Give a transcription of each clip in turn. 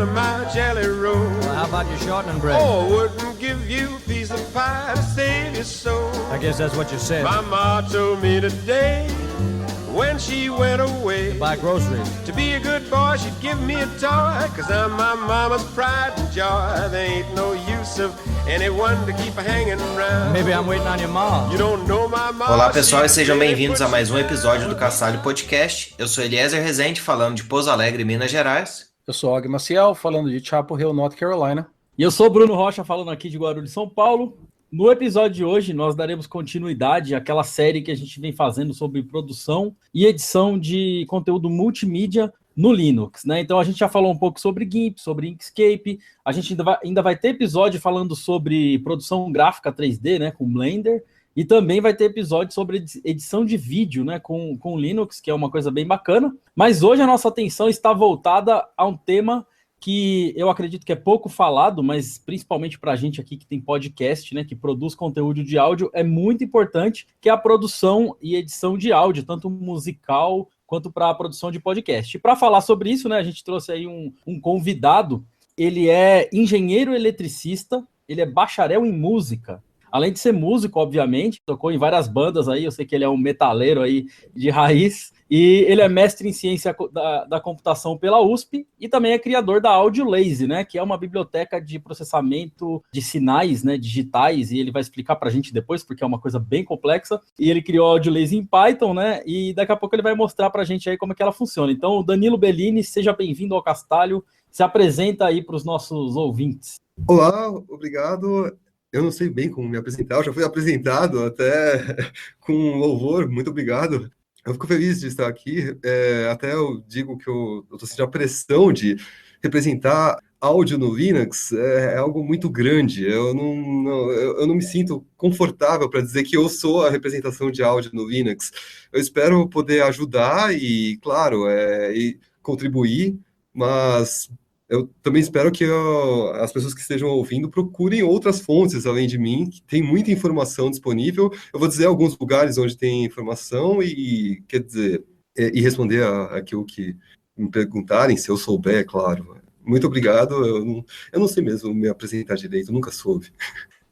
of my jelly roll. Well, how about your shortening bread? Oh, wouldn't give you a piece of pie to save your soul. I guess that's what you said. My ma told me today, when she went away, To buy groceries. to be a good boy, she'd give me a toy, 'cause I'm my mama's pride and joy. There ain't no use of anyone to keep hanging around. Maybe I'm waiting on your mom. You don't know my mom. Olá pessoal e sejam bem-vindos a mais um episódio do Castalho Podcast. Eu sou Eliezer Rezende, falando de Pouso Alegre, Minas Gerais. Eu sou Og Maciel, falando de Chapel Hill, North Carolina. E eu sou o Bruno Rocha, falando aqui de Guarulhos, São Paulo. No episódio de hoje, nós daremos continuidade àquela série que a gente vem fazendo sobre produção e edição de conteúdo multimídia no Linux, né? Então a gente já falou um pouco sobre GIMP, sobre Inkscape, a gente ainda vai ter episódio falando sobre produção gráfica 3D, né, com Blender, e também vai ter episódio sobre edição de vídeo, né, com Linux, que é uma coisa bem bacana. Mas hoje a nossa atenção está voltada a um tema que eu acredito que é pouco falado, mas principalmente para a gente aqui que tem podcast, né, que produz conteúdo de áudio, é muito importante, que é a produção e edição de áudio, tanto musical quanto para a produção de podcast. E para falar sobre isso, né, a gente trouxe aí um convidado. Ele é engenheiro eletricista, ele é bacharel em música. Além de ser músico, obviamente, tocou em várias bandas aí, eu sei que ele é um metaleiro aí de raiz, e ele é mestre em ciência da computação pela USP, e também é criador da AudioLazy, né, que é uma biblioteca de processamento de sinais, né, digitais, e ele vai explicar pra gente depois, porque é uma coisa bem complexa, e ele criou a AudioLazy em Python, né, e daqui a pouco ele vai mostrar pra gente aí como é que ela funciona. Então, Danilo Bellini, seja bem-vindo ao Castalho, se apresenta aí para os nossos ouvintes. Olá, obrigado. Eu não sei bem como me apresentar, eu já fui apresentado até com louvor, muito obrigado. Eu fico feliz de estar aqui, até eu digo que eu estou sentindo a pressão de representar áudio no Linux, é algo muito grande, eu não me sinto confortável para dizer que eu sou a representação de áudio no Linux. Eu espero poder ajudar e, claro, e contribuir, mas eu também espero que as pessoas que estejam ouvindo procurem outras fontes além de mim, que tem muita informação disponível. Eu vou dizer alguns lugares onde tem informação e, quer dizer, e responder aquilo que me perguntarem, se eu souber, é claro. Muito obrigado, eu não sei mesmo me apresentar direito, nunca soube.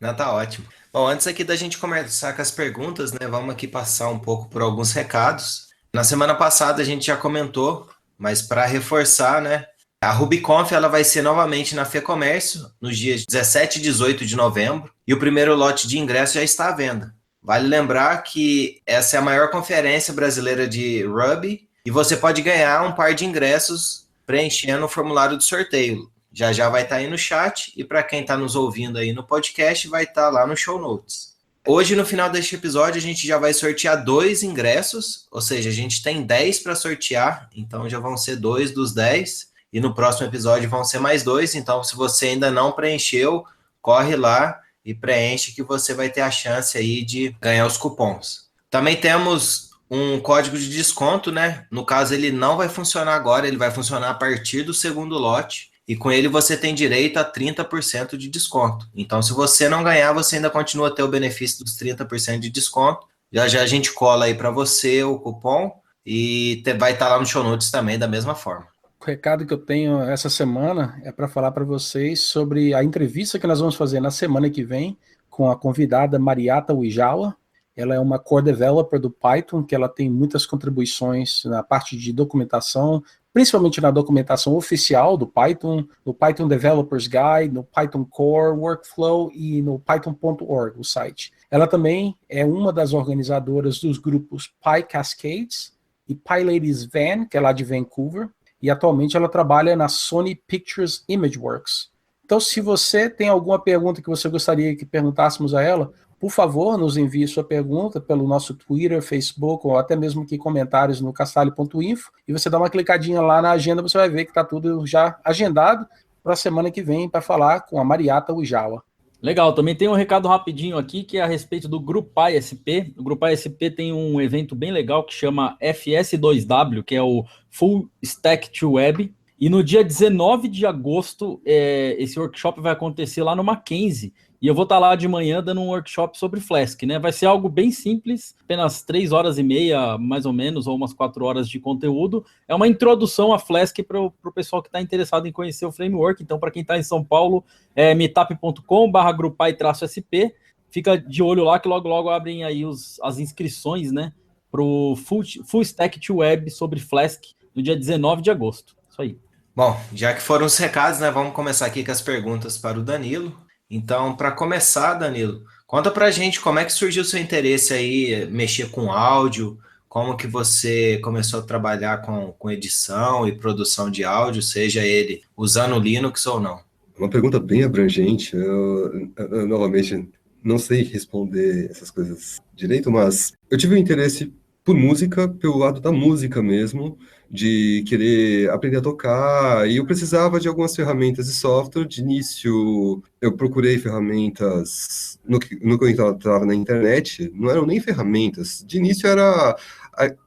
Não, tá ótimo. Bom, antes aqui da gente começar com as perguntas, né, vamos aqui passar um pouco por alguns recados. Na semana passada a gente já comentou, mas para reforçar, né, a RubyConf ela vai ser novamente na FEComércio, nos dias 17 e 18 de novembro, e o primeiro lote de ingressos já está à venda. Vale lembrar que essa é a maior conferência brasileira de Ruby, e você pode ganhar um par de ingressos preenchendo o formulário de sorteio. Já vai estar aí no chat, e para quem está nos ouvindo aí no podcast, vai estar lá no show notes. Hoje, no final deste episódio, a gente já vai sortear 2 ingressos, ou seja, a gente tem 10 para sortear, então já vão ser 2 dos 10, e no próximo episódio vão ser mais 2, então se você ainda não preencheu, corre lá e preenche que você vai ter a chance aí de ganhar os cupons. Também temos um código de desconto, né? No caso, ele não vai funcionar agora, ele vai funcionar a partir do segundo lote, e com ele você tem direito a 30% de desconto. Então, se você não ganhar, você ainda continua a ter o benefício dos 30% de desconto. Já a gente cola aí para você o cupom, e vai estar lá no show notes também da mesma forma. O recado que eu tenho essa semana é para falar para vocês sobre a entrevista que nós vamos fazer na semana que vem com a convidada Mariata Uijawa. Ela é uma core developer do Python, que ela tem muitas contribuições na parte de documentação, principalmente na documentação oficial do Python, no Python Developers Guide, no Python Core Workflow e no python.org, o site. Ela também é uma das organizadoras dos grupos PyCascades e PyLadies Van, que é lá de Vancouver, e atualmente ela trabalha na Sony Pictures Imageworks. Então, se você tem alguma pergunta que você gostaria que perguntássemos a ela, por favor, nos envie sua pergunta pelo nosso Twitter, Facebook, ou até mesmo aqui comentários no castalho.info, e você dá uma clicadinha lá na agenda, você vai ver que está tudo já agendado para a semana que vem para falar com a Mariata Uijawa. Legal, também tem um recado rapidinho aqui que é a respeito do Grupal SP. O Grupal SP tem um evento bem legal que chama FS2W, que é o Full Stack to Web. E no dia 19 de agosto, esse workshop vai acontecer lá no Mackenzie, e eu vou estar lá de manhã dando um workshop sobre Flask, né? Vai ser algo bem simples, apenas 3 horas e meia, mais ou menos, ou umas 4 horas de conteúdo. É uma introdução a Flask para o pessoal que está interessado em conhecer o framework. Então, para quem está em São Paulo, é meetup.com/grupai-sp. Fica de olho lá que logo abrem aí as inscrições, né? Para o Full Stack to Web sobre Flask no dia 19 de agosto. Isso aí. Bom, já que foram os recados, né, vamos começar aqui com as perguntas para o Danilo. Então, para começar, Danilo, conta pra gente como é que surgiu o seu interesse aí, mexer com áudio, como que você começou a trabalhar com edição e produção de áudio, seja ele usando Linux ou não. Uma pergunta bem abrangente. Eu novamente, não sei responder essas coisas direito, mas eu tive um interesse por música, pelo lado da música mesmo, de querer aprender a tocar, e eu precisava de algumas ferramentas de software. De início, eu procurei ferramentas no que eu encontrava na internet, não eram nem ferramentas, de início era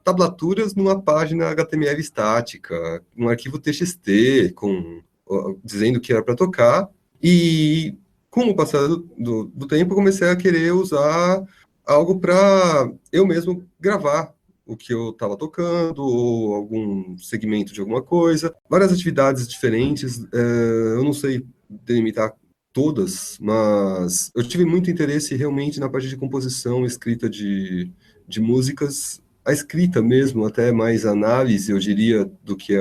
tablaturas numa página HTML estática, um arquivo TXT, dizendo que era para tocar, e com o passar do tempo, eu comecei a querer usar algo para eu mesmo gravar o que eu estava tocando, ou algum segmento de alguma coisa, várias atividades diferentes. Eu não sei delimitar todas, mas eu tive muito interesse realmente na parte de composição, escrita de músicas, a escrita mesmo, até mais análise, eu diria, do que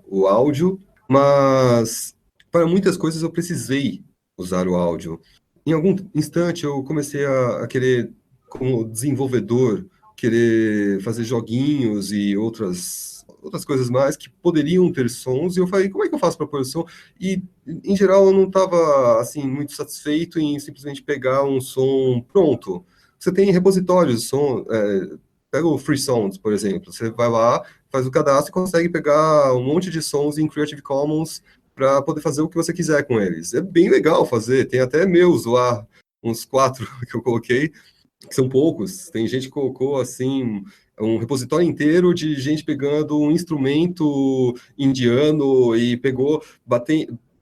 o áudio, mas para muitas coisas eu precisei usar o áudio. Em algum instante eu comecei a querer, como desenvolvedor, querer fazer joguinhos e outras coisas mais que poderiam ter sons, e eu falei, como é que eu faço para pôr som? E, em geral, eu não estava, assim, muito satisfeito em simplesmente pegar um som pronto. Você tem repositórios de som, pega o Free Sounds, por exemplo, você vai lá, faz o cadastro e consegue pegar um monte de sons em Creative Commons para poder fazer o que você quiser com eles. É bem legal fazer, tem até meus lá, uns 4 que eu coloquei, que são poucos. Tem gente que colocou, assim, um repositório inteiro de gente pegando um instrumento indiano e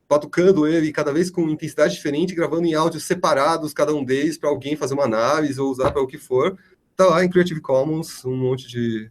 batucando ele cada vez com intensidade diferente, gravando em áudios separados, cada um deles, para alguém fazer uma análise ou usar para o que for. Tá lá em Creative Commons, um monte de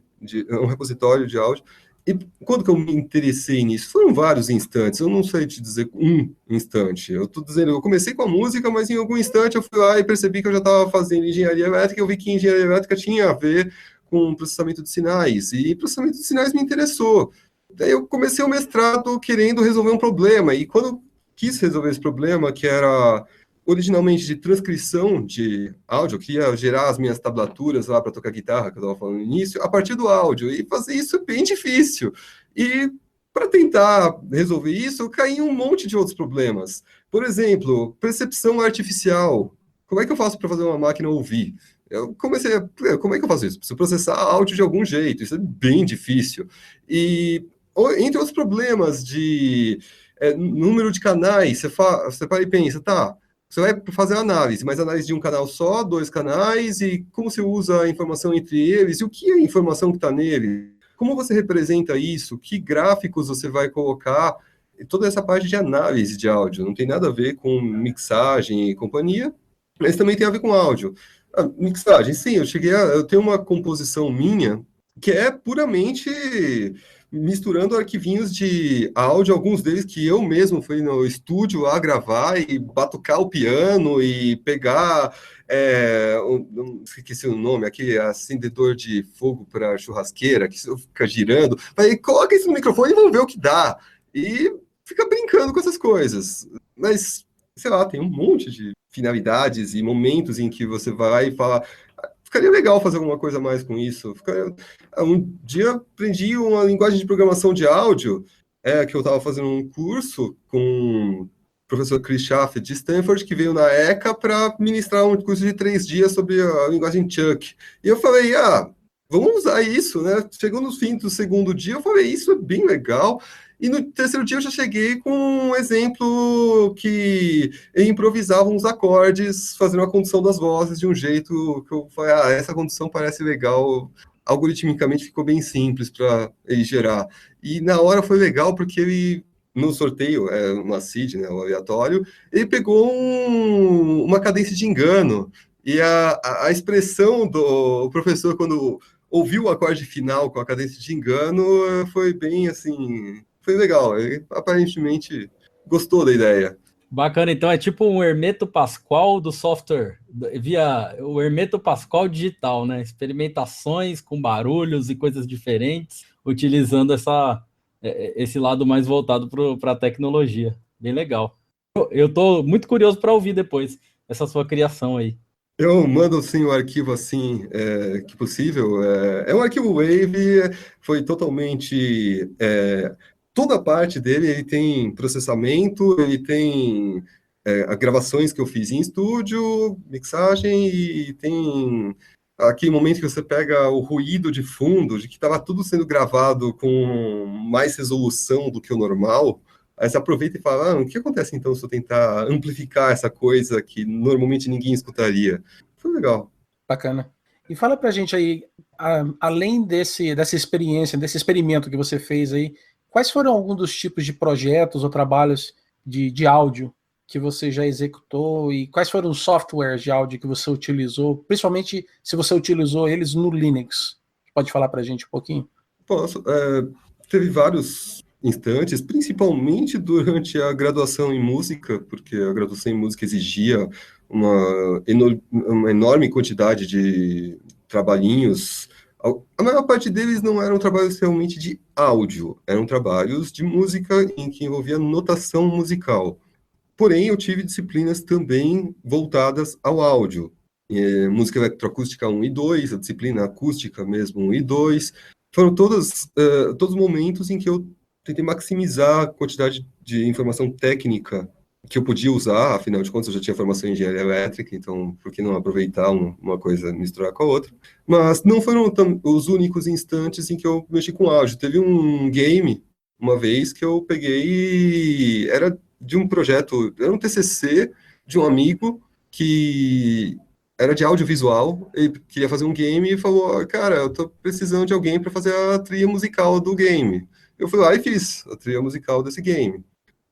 um repositório de áudio. E quando que eu me interessei nisso? Foram vários instantes, eu não sei te dizer um instante. Eu estou dizendo, eu comecei com a música, mas em algum instante eu fui lá e percebi que eu já estava fazendo engenharia elétrica, e eu vi que engenharia elétrica tinha a ver com processamento de sinais, e processamento de sinais me interessou. Daí eu comecei o mestrado querendo resolver um problema, e quando eu quis resolver esse problema, que era originalmente de transcrição de áudio, eu queria gerar as minhas tablaturas lá para tocar guitarra, que eu estava falando no início, a partir do áudio, e fazer isso é bem difícil. E para tentar resolver isso, eu caí em um monte de outros problemas. Por exemplo, percepção artificial. Como é que eu faço para fazer uma máquina ouvir? Eu comecei como é que eu faço isso? Preciso processar áudio de algum jeito, isso é bem difícil. E entre outros problemas de número de canais, você para e pensa, tá, você vai fazer análise, mas análise de um canal só, 2 canais, e como você usa a informação entre eles, e o que é a informação que está nele? Como você representa isso? Que gráficos você vai colocar? E toda essa parte de análise de áudio, não tem nada a ver com mixagem e companhia, mas também tem a ver com áudio. A mixagem, sim, eu tenho uma composição minha que é puramente misturando arquivinhos de áudio, alguns deles que eu mesmo fui no estúdio lá gravar e batucar o piano e pegar, esqueci o nome, aquele acendedor de fogo para churrasqueira, que fica girando. Aí coloca isso no microfone e vamos ver o que dá. E fica brincando com essas coisas. Mas, sei lá, tem um monte de finalidades e momentos em que você vai e fala... Ficaria legal fazer alguma coisa mais com isso. Um dia aprendi uma linguagem de programação de áudio, que eu estava fazendo um curso com o professor Chris Schaff de Stanford, que veio na ECA para ministrar um curso de 3 dias sobre a linguagem Chuck. E eu falei, vamos usar isso, né? Chegou no fim do segundo dia, eu falei, isso é bem legal. E no terceiro dia eu já cheguei com um exemplo que eu improvisava uns acordes, fazendo a condução das vozes de um jeito que eu falei, essa condução parece legal, algoritmicamente ficou bem simples para ele gerar. E na hora foi legal porque ele no sorteio, uma seed, né, o aleatório, ele pegou uma cadência de engano. E a expressão do professor, quando ouviu o acorde final com a cadência de engano, foi bem assim, foi legal. Ele aparentemente gostou da ideia. Bacana, então é tipo um Hermeto Pascoal do software, via o Hermeto Pascoal digital, né? Experimentações com barulhos e coisas diferentes, utilizando esse lado mais voltado para a tecnologia. Bem legal. Eu estou muito curioso para ouvir depois essa sua criação aí. Eu mando sim o arquivo assim que possível. É um arquivo Wave, foi totalmente. Toda a parte dele, ele tem processamento, ele tem gravações que eu fiz em estúdio, mixagem, e tem aquele momento que você pega o ruído de fundo, de que estava tudo sendo gravado com mais resolução do que o normal. Aí você aproveita e fala, o que acontece então se eu tentar amplificar essa coisa que normalmente ninguém escutaria? Foi legal. Bacana. E fala pra gente aí, além dessa experiência, desse experimento que você fez aí, quais foram alguns dos tipos de projetos ou trabalhos de áudio que você já executou e quais foram os softwares de áudio que você utilizou, principalmente se você utilizou eles no Linux? Pode falar pra gente um pouquinho? Posso. Teve vários instantes, principalmente durante a graduação em música, porque a graduação em música exigia uma enorme quantidade de trabalhinhos. A maior parte deles não eram trabalhos realmente de áudio, eram trabalhos de música em que envolvia notação musical. Porém, eu tive disciplinas também voltadas ao áudio. Música eletroacústica 1 e 2, a disciplina acústica mesmo 1 e 2. Foram todos os momentos em que eu tentei maximizar a quantidade de informação técnica que eu podia usar, afinal de contas eu já tinha formação em engenharia elétrica, então por que não aproveitar uma coisa e misturar com a outra? Mas não foram os únicos instantes em que eu mexi com áudio. Teve um game, uma vez, que eu peguei, era de um projeto, era um TCC de um amigo que era de audiovisual, ele queria fazer um game e falou, cara, eu tô precisando de alguém para fazer a trilha musical do game. Eu fui lá e fiz a trilha musical desse game.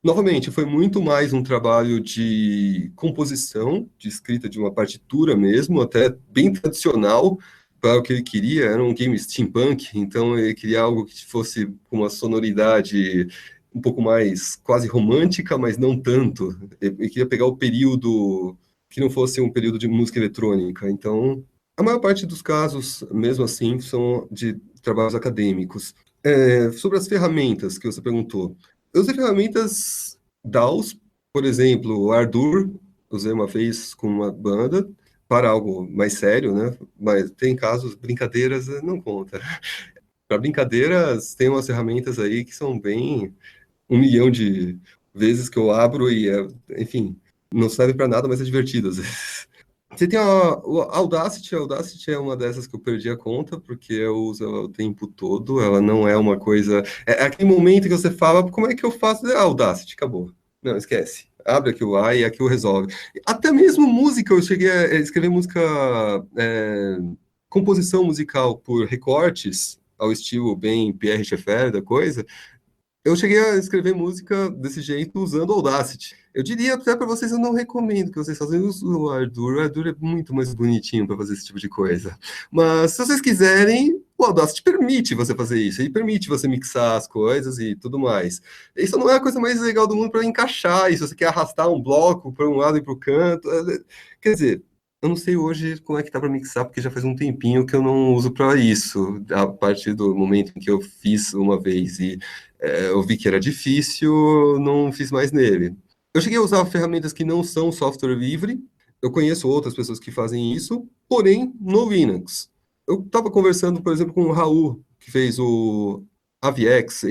Novamente, foi muito mais um trabalho de composição, de escrita de uma partitura mesmo, até bem tradicional para o que ele queria. Era um game steampunk, então ele queria algo que fosse com uma sonoridade um pouco mais quase romântica, mas não tanto. Ele queria pegar o período que não fosse um período de música eletrônica. Então, a maior parte dos casos, mesmo assim, são de trabalhos acadêmicos. Sobre as ferramentas que você perguntou, eu usei ferramentas DAWs, por exemplo, o Ardour, usei uma vez com uma banda, para algo mais sério, né? Mas tem casos, brincadeiras, não conta. Para brincadeiras, tem umas ferramentas aí que são bem 1 milhão de vezes que eu abro e, enfim, não serve para nada, mas é divertido às vezes. Você tem a Audacity. A Audacity é uma dessas que eu perdi a conta, porque eu uso ela o tempo todo. Ela não é uma coisa... É aquele momento que você fala, como é que eu faço? Audacity, acabou. Não, esquece. Abre aquilo lá e aquilo resolve. Até mesmo música, eu cheguei a escrever música... composição musical por recortes, ao estilo bem Pierre Schaeffer da coisa. Eu cheguei a escrever música desse jeito usando Audacity. Eu diria até para vocês, eu não recomendo que vocês façam o Ardour. O Ardour é muito mais bonitinho para fazer esse tipo de coisa. Mas se vocês quiserem, o Audacity permite você fazer isso. Ele permite você mixar as coisas e tudo mais. Isso não é a coisa mais legal do mundo para encaixar. E se você quer arrastar um bloco para um lado e para o canto... Quer dizer, eu não sei hoje como é que tá para mixar, porque já faz um tempinho que eu não uso para isso. A partir do momento em que eu fiz uma vez e eu vi que era difícil, não fiz mais nele. Eu cheguei a usar ferramentas que não são software livre. Eu conheço outras pessoas que fazem isso, porém no Linux. Eu estava conversando, por exemplo, com o Raul, que fez o AVX,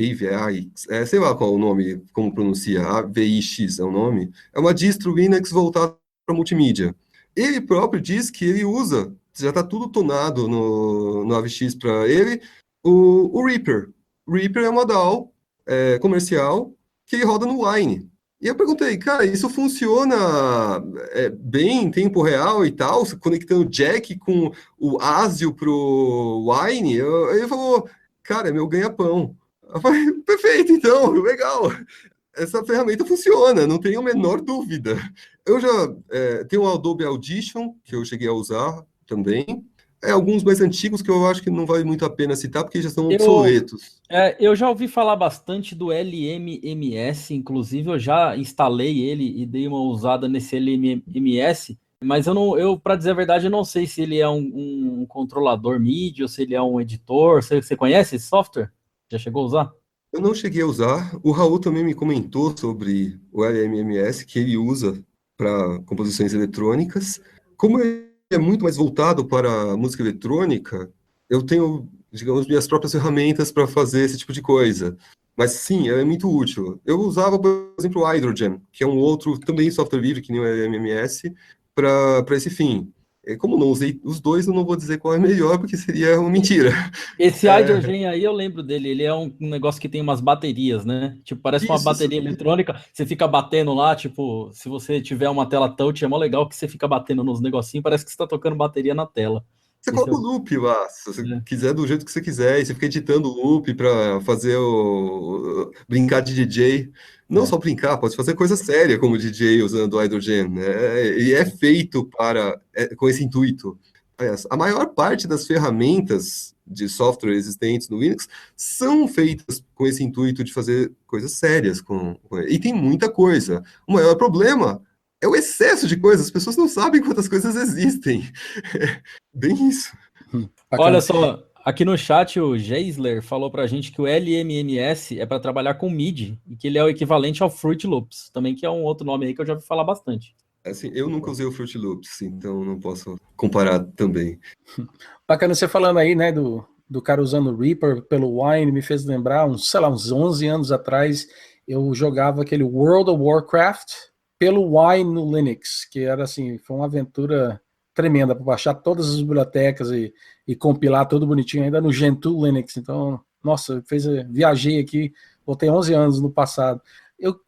sei lá qual é o nome, como pronuncia, AVIX é o nome. É uma distro Linux voltada para multimídia. Ele próprio diz que ele usa, já está tudo tonado no AVX para ele, o Reaper. O Reaper é uma DAW comercial que ele roda no Wine. E eu perguntei, cara, isso funciona bem em tempo real e tal, conectando jack com o ASIO pro Wine? Ele falou, cara, é meu ganha-pão. Eu falei, perfeito, então, legal. essa ferramenta funciona, não tenho a menor dúvida. Eu já tenho o Adobe Audition, que eu cheguei a usar também. Alguns mais antigos que eu acho que não vale muito a pena citar, porque já são obsoletos. Eu já ouvi falar bastante do LMMS, inclusive eu já instalei ele e dei uma usada nesse LMMS, mas para dizer a verdade, eu não sei se ele é um controlador MIDI ou se ele é um editor. Você conhece esse software? Já chegou a usar? Eu não cheguei a usar. O Raul também me comentou sobre o LMMS, que ele usa para composições eletrônicas. Como ele é muito mais voltado para a música eletrônica, eu tenho, digamos, minhas próprias ferramentas para fazer esse tipo de coisa. Mas sim, é muito útil. Eu usava, por exemplo, o Hydrogen, que é um outro também software livre, que nem o LMMS, para esse fim. Como não usei os dois, eu não vou dizer qual é melhor, porque seria uma mentira. Esse Hydrogen aí, eu lembro dele. Ele é um negócio que tem umas baterias, né? Tipo, parece uma bateria eletrônica. Você fica batendo lá, tipo, se você tiver uma tela touch, é mó legal que você fica batendo nos negocinhos, parece que você tá tocando bateria na tela. Você coloca o loop lá, se você quiser, do jeito que você quiser, e você fica editando o loop para fazer brincar de DJ. Não só brincar, pode fazer coisa séria como DJ usando o Hydrogen, né? E é feito com esse intuito. Aliás, a maior parte das ferramentas de software existentes no Linux são feitas com esse intuito de fazer coisas sérias. E tem muita coisa. O maior problema é o excesso de coisas. As pessoas não sabem quantas coisas existem. Bem isso. Olha só, aqui no chat o Geisler falou pra gente que o LMMS é para trabalhar com MIDI e que ele é o equivalente ao Fruit Loops, também, que é um outro nome aí que eu já ouvi falar bastante. Assim, eu nunca usei o Fruit Loops, então não posso comparar também. Bacana você falando aí, né, do cara usando o Reaper pelo Wine, me fez lembrar, uns 11 anos atrás, eu jogava aquele World of Warcraft pelo Wine no Linux, que era assim, foi uma aventura tremenda para baixar todas as bibliotecas e compilar tudo bonitinho, ainda no Gentoo Linux. Então, nossa, viajei aqui, voltei 11 anos no passado.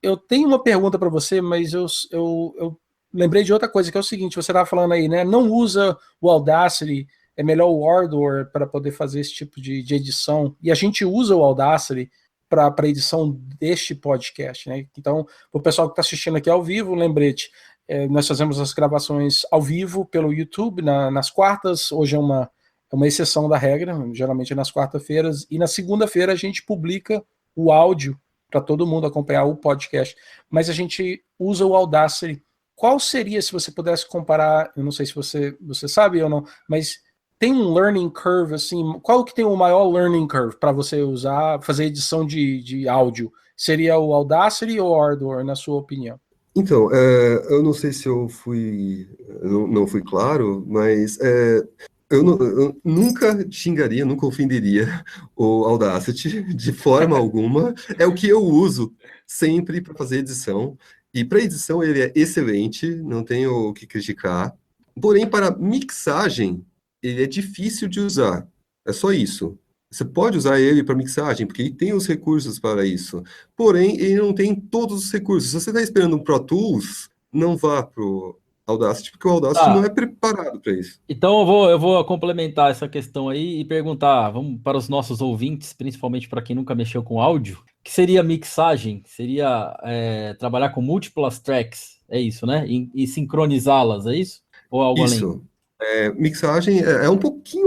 Eu tenho uma pergunta para você, mas eu lembrei de outra coisa, que é o seguinte, você estava falando aí, né? Não usa o Audacity, é melhor o Ardour para poder fazer esse tipo de edição. E a gente usa o Audacity para a edição deste podcast, né? Então, o pessoal que está assistindo aqui ao vivo, lembrete, nós fazemos as gravações ao vivo pelo YouTube nas quartas, hoje é uma exceção da regra, geralmente é nas quarta-feiras, e na segunda-feira a gente publica o áudio para todo mundo acompanhar o podcast. Mas a gente usa o Audacity. Qual seria, se você pudesse comparar, eu não sei se você sabe ou não, mas tem um learning curve, assim, qual que tem o maior learning curve para você usar, fazer edição de áudio? Seria o Audacity ou o Ardour, na sua opinião? Então, eu não sei se eu não fui claro, mas eu nunca xingaria, nunca ofenderia o Audacity de forma alguma. É o que eu uso sempre para fazer edição. E para edição ele é excelente, não tenho o que criticar. Porém, para mixagem, ele é difícil de usar. É só isso. Você pode usar ele para mixagem, porque ele tem os recursos para isso. Porém, ele não tem todos os recursos. Se você está esperando um Pro Tools, não vá para o Audacity, porque o Audacity não é preparado para isso. Então eu vou complementar essa questão aí e perguntar, vamos para os nossos ouvintes, principalmente para quem nunca mexeu com áudio, que seria mixagem? Seria trabalhar com múltiplas tracks, é isso, né? E sincronizá-las, é isso? Ou algo isso. além? Mixagem é um pouquinho...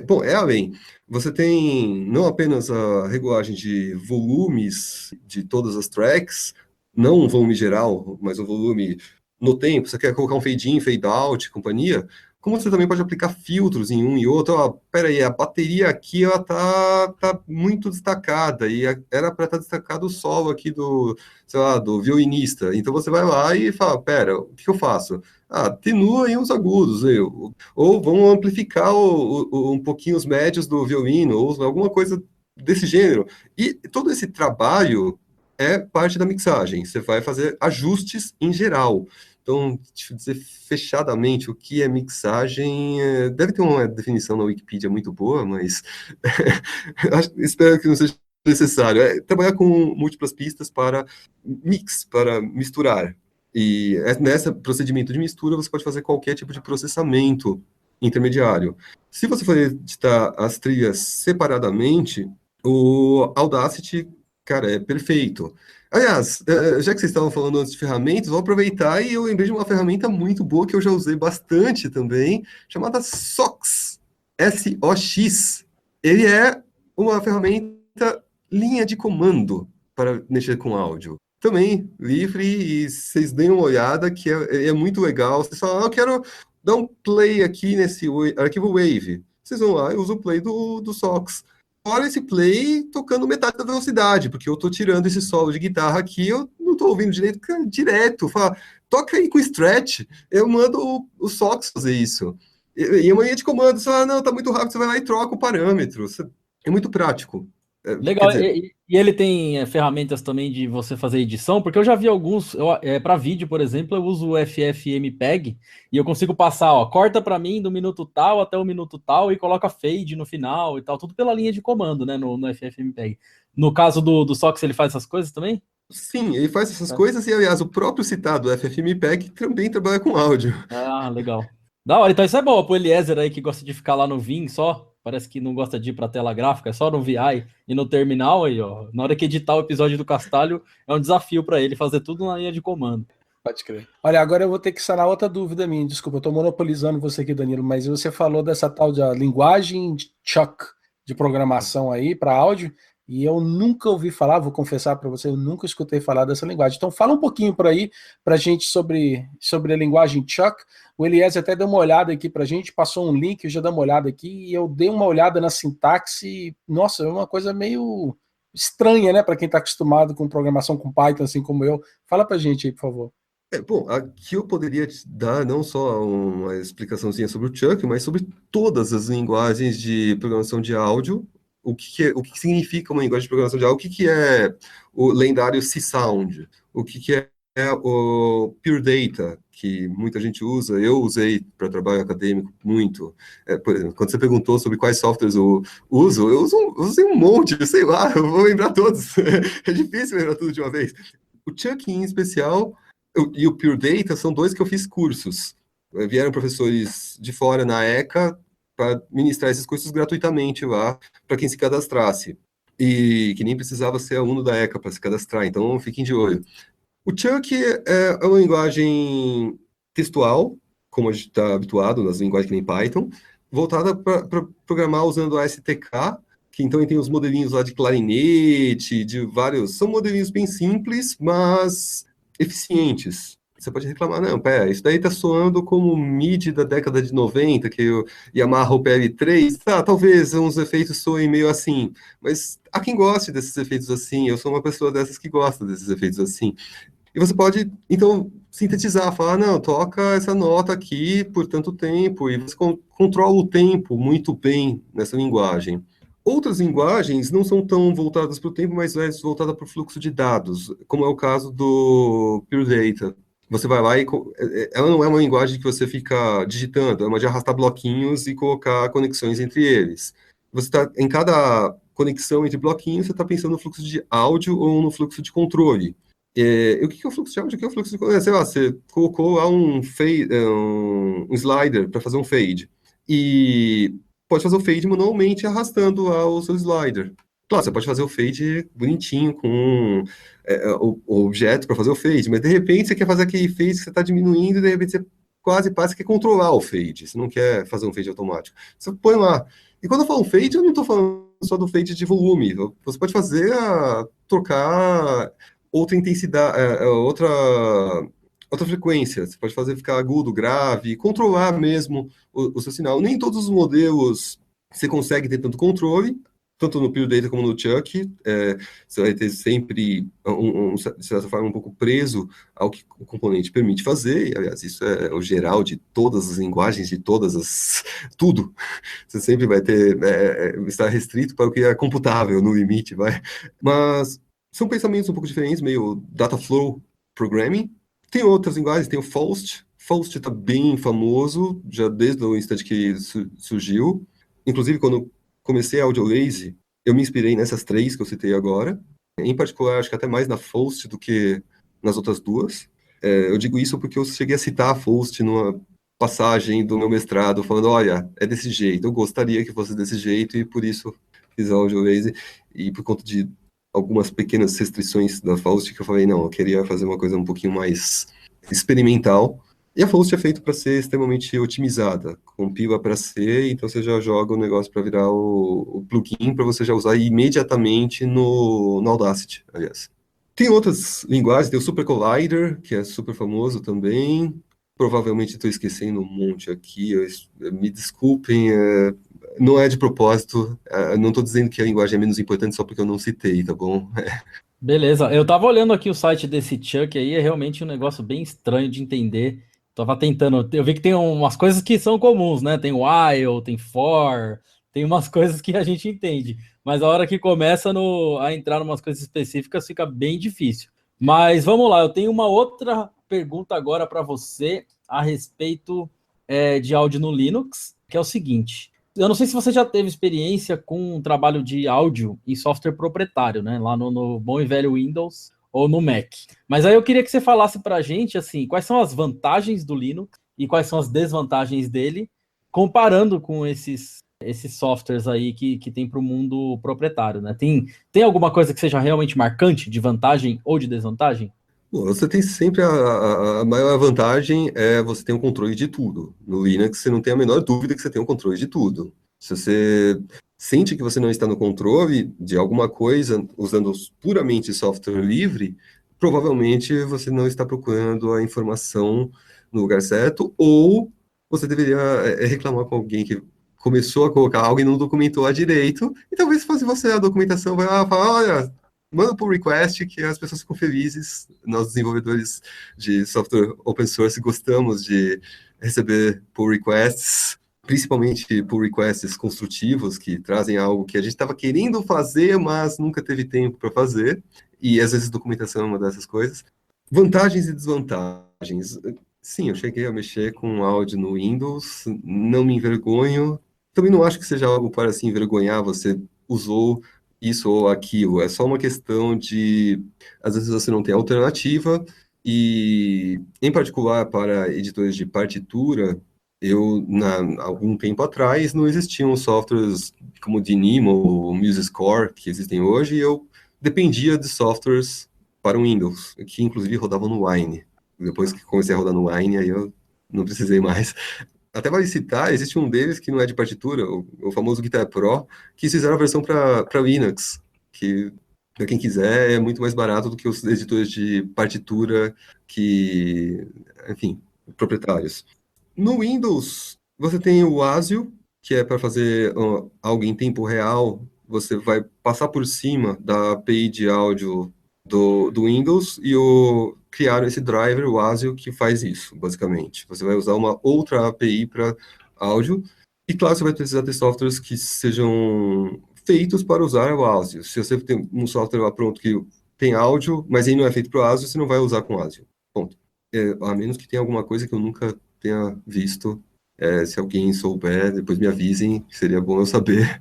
bom, é além. Você tem não apenas a regulagem de volumes de todas as tracks, não um volume geral, mas um volume no tempo. Você quer colocar um fade in, fade out, companhia, como você também pode aplicar filtros em um e outro. Peraí, a bateria aqui ela tá muito destacada, e era para estar destacado o solo aqui do violinista. Então você vai lá e fala, pera, o que eu faço? Atenua aí os agudos, ou vamos amplificar um pouquinho os médios do violino, ou alguma coisa desse gênero. E todo esse trabalho é parte da mixagem. Você vai fazer ajustes em geral. Então, deixa eu dizer fechadamente o que é mixagem. Deve ter uma definição na Wikipedia muito boa, mas espero que não seja necessário. É trabalhar com múltiplas pistas para misturar. E nesse procedimento de mistura, você pode fazer qualquer tipo de processamento intermediário. Se você for editar as trilhas separadamente, o Audacity, cara, é perfeito. Aliás, já que vocês estavam falando antes de ferramentas, vou aproveitar e eu lembrei de uma ferramenta muito boa que eu já usei bastante também, chamada SOX, S-O-X. Ele é uma ferramenta linha de comando para mexer com áudio. Também livre, e vocês deem uma olhada, que é muito legal. Vocês falam, eu quero dar um play aqui nesse arquivo Wave. Vocês vão lá e usam o play do SOX. Fora esse play tocando metade da velocidade, porque eu tô tirando esse solo de guitarra aqui, eu não tô ouvindo direto. Fala, toca aí com stretch, eu mando o SOX fazer isso. E a linha de comando, você fala, não, tá muito rápido, você vai lá e troca o parâmetro. É muito prático. Legal, Quer dizer, e ele tem ferramentas também de você fazer edição, porque eu já vi alguns, para vídeo, por exemplo, eu uso o FFmpeg e eu consigo passar, ó, corta para mim do minuto tal até o minuto tal e coloca fade no final e tal, tudo pela linha de comando, né, no FFmpeg. No caso do Sox, ele faz essas coisas também? sim, ele faz essas coisas e, aliás, o próprio citado FFmpeg também trabalha com áudio. Ah, legal. Da hora, então isso é bom pro Eliezer aí que gosta de ficar lá no Vim só, parece que não gosta de ir pra tela gráfica, é só no VI e no terminal aí, ó. Na hora que editar o episódio do Castalho, é um desafio pra ele fazer tudo na linha de comando. Pode crer. Olha, agora eu vou ter que sanar outra dúvida minha. Desculpa, eu tô monopolizando você aqui, Danilo, mas você falou dessa tal de linguagem de Chuck de programação aí para áudio, e eu nunca ouvi falar, vou confessar para você, eu nunca escutei falar dessa linguagem. Então fala um pouquinho por aí pra gente sobre a linguagem Chuck. O Eliezer até deu uma olhada aqui pra gente, passou um link, eu já dei uma olhada aqui, e eu dei uma olhada na sintaxe, e, nossa, é uma coisa meio estranha, né, para quem está acostumado com programação com Python, assim como eu. Fala pra gente aí, por favor. Bom, aqui eu poderia te dar não só uma explicaçãozinha sobre o Chuck, mas sobre todas as linguagens de programação de áudio, o que significa uma linguagem de programação de áudio, o que é o lendário C-Sound, o que é o Pure Data, que muita gente usa, eu usei para trabalho acadêmico muito. Por exemplo, quando você perguntou sobre quais softwares eu usei um monte, sei lá, eu vou lembrar todos. É difícil lembrar tudo de uma vez. O Chuck, em especial, e o Pure Data são dois que eu fiz cursos. Vieram professores de fora na ECA para ministrar esses cursos gratuitamente lá para quem se cadastrasse. E que nem precisava ser aluno da ECA para se cadastrar, então fiquem de olho. O Chuck é uma linguagem textual, como a gente está habituado nas linguagens que nem Python, voltada para programar usando a STK, que então tem os modelinhos lá de clarinete, de vários... São modelinhos bem simples, mas eficientes. Você pode reclamar, não, pera, isso daí tá soando como MIDI da década de 90, que o Yamaha PL3, talvez uns efeitos soem meio assim, mas há quem goste desses efeitos assim, eu sou uma pessoa dessas que gosta desses efeitos assim. E você pode, então, sintetizar, falar, não, toca essa nota aqui por tanto tempo, e você controla o tempo muito bem nessa linguagem. Outras linguagens não são tão voltadas para o tempo, mas mais voltadas para o fluxo de dados, como é o caso do Pure Data. Você vai lá e... Ela não é uma linguagem que você fica digitando, é uma de arrastar bloquinhos e colocar conexões entre eles. Você está, em cada conexão entre bloquinhos, você está pensando no fluxo de áudio ou no fluxo de controle. O que é o fluxo de áudio? O que é o fluxo de controle? Sei lá, você colocou lá um slider para fazer um fade. E pode fazer o fade manualmente arrastando lá o seu slider. Claro, você pode fazer o fade bonitinho com o objeto para fazer o fade, mas de repente você quer fazer aquele fade que você está diminuindo e de repente você quase parece que quer controlar o fade. Você não quer fazer um fade automático. Você põe lá. E quando eu falo fade, eu não estou falando só do fade de volume. Você pode fazer trocar outra intensidade, outra frequência. Você pode fazer ficar agudo, grave, controlar mesmo o seu sinal. Nem todos os modelos você consegue ter tanto controle, tanto no Pure Data como no Chuck. Você vai ter sempre, de certa forma, um pouco preso ao que o componente permite fazer. E, aliás, isso é o geral de todas as linguagens, de todas as... tudo. Você sempre vai ter... estar restrito para o que é computável, no limite, vai. Mas são pensamentos um pouco diferentes, meio data flow programming. Tem outras linguagens, tem o Faust. Faust está bem famoso, já desde o instante que surgiu. Inclusive, quando comecei a Audiolazy, eu me inspirei nessas três que eu citei agora. Em particular, acho que até mais na Faust do que nas outras duas. Eu digo isso porque eu cheguei a citar a Faust numa passagem do meu mestrado, falando, olha, é desse jeito, eu gostaria que fosse desse jeito, e por isso fiz a Audiolazy. E por conta de algumas pequenas restrições da Faust que eu falei, não, eu queria fazer uma coisa um pouquinho mais experimental. E a Faust é feita para ser extremamente otimizada, compila para ser, então você já joga o negócio para virar o plugin para você já usar imediatamente no Audacity, aliás. Tem outras linguagens, tem o Super Collider, que é super famoso também. Provavelmente estou esquecendo um monte aqui, me desculpem, não é de propósito, não estou dizendo que a linguagem é menos importante só porque eu não citei, tá bom? Beleza, eu tava olhando aqui o site desse Chuck aí, é realmente um negócio bem estranho de entender. Tava tentando, eu vi que tem umas coisas que são comuns, né? Tem while, tem for, tem umas coisas que a gente entende, mas a hora que começa a entrar em umas coisas específicas fica bem difícil. Mas vamos lá, eu tenho uma outra pergunta agora para você a respeito de áudio no Linux, que é o seguinte. Eu não sei se você já teve experiência com um trabalho de áudio em software proprietário, né? Lá no bom e velho Windows ou no Mac. Mas aí eu queria que você falasse para a gente, assim, quais são as vantagens do Linux e quais são as desvantagens dele, comparando com esses softwares aí que tem para o mundo proprietário, né? Tem alguma coisa que seja realmente marcante de vantagem ou de desvantagem? Bom, você tem sempre a maior vantagem é você ter um controle de tudo. No Linux, você não tem a menor dúvida que você tem um controle de tudo. Se você sente que você não está no controle de alguma coisa usando puramente software livre, provavelmente você não está procurando a informação no lugar certo, ou você deveria reclamar com alguém que começou a colocar algo e não documentou a direito, e talvez se fosse você a documentação vai falar, olha, manda pull request que as pessoas ficam felizes. Nós, desenvolvedores de software open source, gostamos de receber pull requests, principalmente pull requests construtivos, que trazem algo que a gente estava querendo fazer, mas nunca teve tempo para fazer. E, às vezes, documentação é uma dessas coisas. Vantagens e desvantagens. Sim, eu cheguei a mexer com áudio no Windows, não me envergonho. Também não acho que seja algo para se envergonhar, você usou isso ou aquilo, é só uma questão de, às vezes você não tem alternativa, e em particular para editores de partitura, algum tempo atrás, não existiam softwares como o Dynamo ou MuseScore que existem hoje, e eu dependia de softwares para o Windows, que inclusive rodavam no Wine. Depois que comecei a rodar no Wine, aí eu não precisei mais. Até vale citar, existe um deles que não é de partitura, o famoso Guitar Pro, que fizeram a versão para Linux, que, para quem quiser, é muito mais barato do que os editores de partitura enfim, proprietários. No Windows, você tem o ASIO, que é para fazer algo em tempo real, você vai passar por cima da API de áudio do Windows e criaram esse driver, o ASIO, que faz isso, basicamente. Você vai usar uma outra API para áudio, e claro, você vai precisar ter softwares que sejam feitos para usar o ASIO. Se você tem um software lá pronto que tem áudio, mas ele não é feito para o ASIO, você não vai usar com ASIO. Ponto. A menos que tenha alguma coisa que eu nunca tenha visto. Se alguém souber, depois me avisem, seria bom eu saber.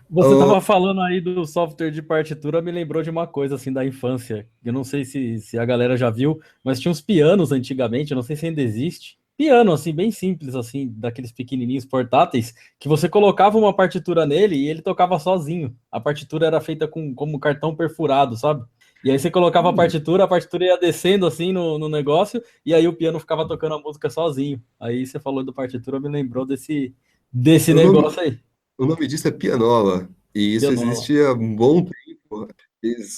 Você estava falando aí do software de partitura, me lembrou de uma coisa assim da infância. Eu não sei se a galera já viu, mas tinha uns pianos antigamente, eu não sei se ainda existe. Piano, assim, bem simples, assim, daqueles pequenininhos portáteis, que você colocava uma partitura nele e ele tocava sozinho. A partitura era feita como cartão perfurado, sabe? E aí você colocava a partitura ia descendo assim no negócio, e aí o piano ficava tocando a música sozinho. Aí você falou do partitura, me lembrou desse negócio aí. O nome disso é pianola, e isso Pianola. existe há um bom tempo.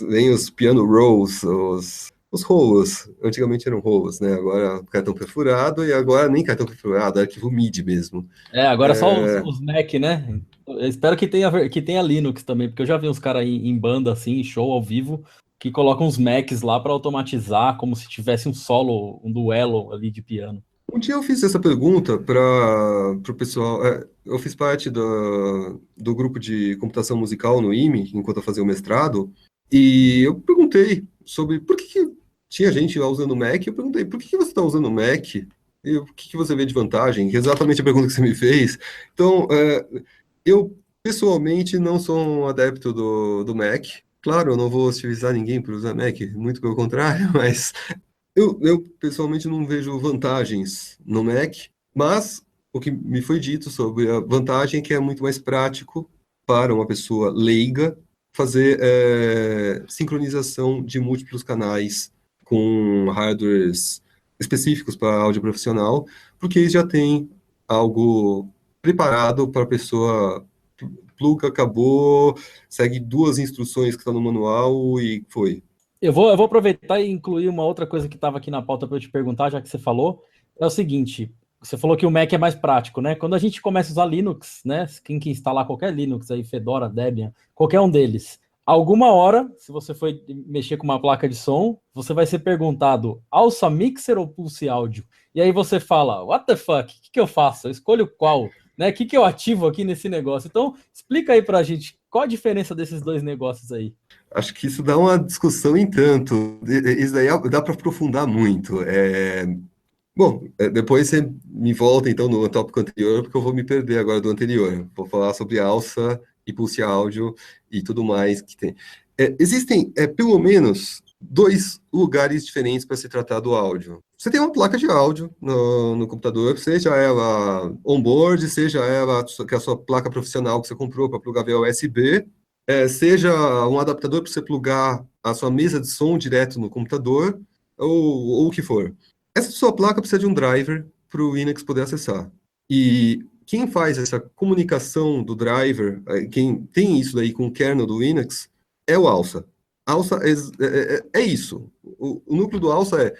Vem os piano rolls, os rolos. Antigamente eram rolos, né? Agora cartão perfurado, e agora nem cartão perfurado, é arquivo MIDI mesmo. Agora só os Mac, né? Eu espero que tenha Linux também, porque eu já vi uns caras em banda, assim, em show ao vivo, que colocam uns Macs lá para automatizar, como se tivesse um solo, um duelo ali de piano. Um dia eu fiz essa pergunta para o pessoal. Eu fiz parte do grupo de computação musical no IME, enquanto eu fazia o mestrado, e eu perguntei sobre por que tinha gente lá usando Mac. Eu perguntei por que você está usando Mac e o que você vê de vantagem? Exatamente a pergunta que você me fez. Então, eu pessoalmente não sou um adepto do Mac. Claro, eu não vou hostilizar ninguém por usar Mac, muito pelo contrário, mas eu pessoalmente não vejo vantagens no Mac, mas o que me foi dito sobre a vantagem é que é muito mais prático para uma pessoa leiga fazer sincronização de múltiplos canais com hardwares específicos para áudio profissional, porque eles já têm algo preparado para a pessoa pluga, acabou, segue 2 instruções que estão no manual e foi. Eu vou aproveitar e incluir uma outra coisa que estava aqui na pauta para eu te perguntar, já que você falou. É o seguinte, você falou que o Mac é mais prático, né? Quando a gente começa a usar Linux, né? Quem que instalar qualquer Linux aí, Fedora, Debian, qualquer um deles, alguma hora, se você for mexer com uma placa de som, você vai ser perguntado, alça mixer ou pulse áudio? E aí você fala, what the fuck, o que eu faço? Eu escolho qual? Né? O que eu ativo aqui nesse negócio? Então, explica aí pra gente, qual a diferença desses 2 negócios aí? Acho que isso dá uma discussão em tanto. Isso daí dá para aprofundar muito. Bom, depois você me volta então no tópico anterior, porque eu vou me perder agora do anterior. Vou falar sobre alça e pulse áudio e tudo mais que tem. Existem pelo menos 2 lugares diferentes para se tratar do áudio. Você tem uma placa de áudio no computador, seja ela on-board, seja ela que é a sua placa profissional que você comprou para plugar via USB, seja um adaptador para você plugar a sua mesa de som direto no computador, ou o que for. Essa sua placa precisa de um driver para o Linux poder acessar. E quem faz essa comunicação do driver, quem tem isso daí com o kernel do Linux, é o ALSA. ALSA é isso. O núcleo do ALSA é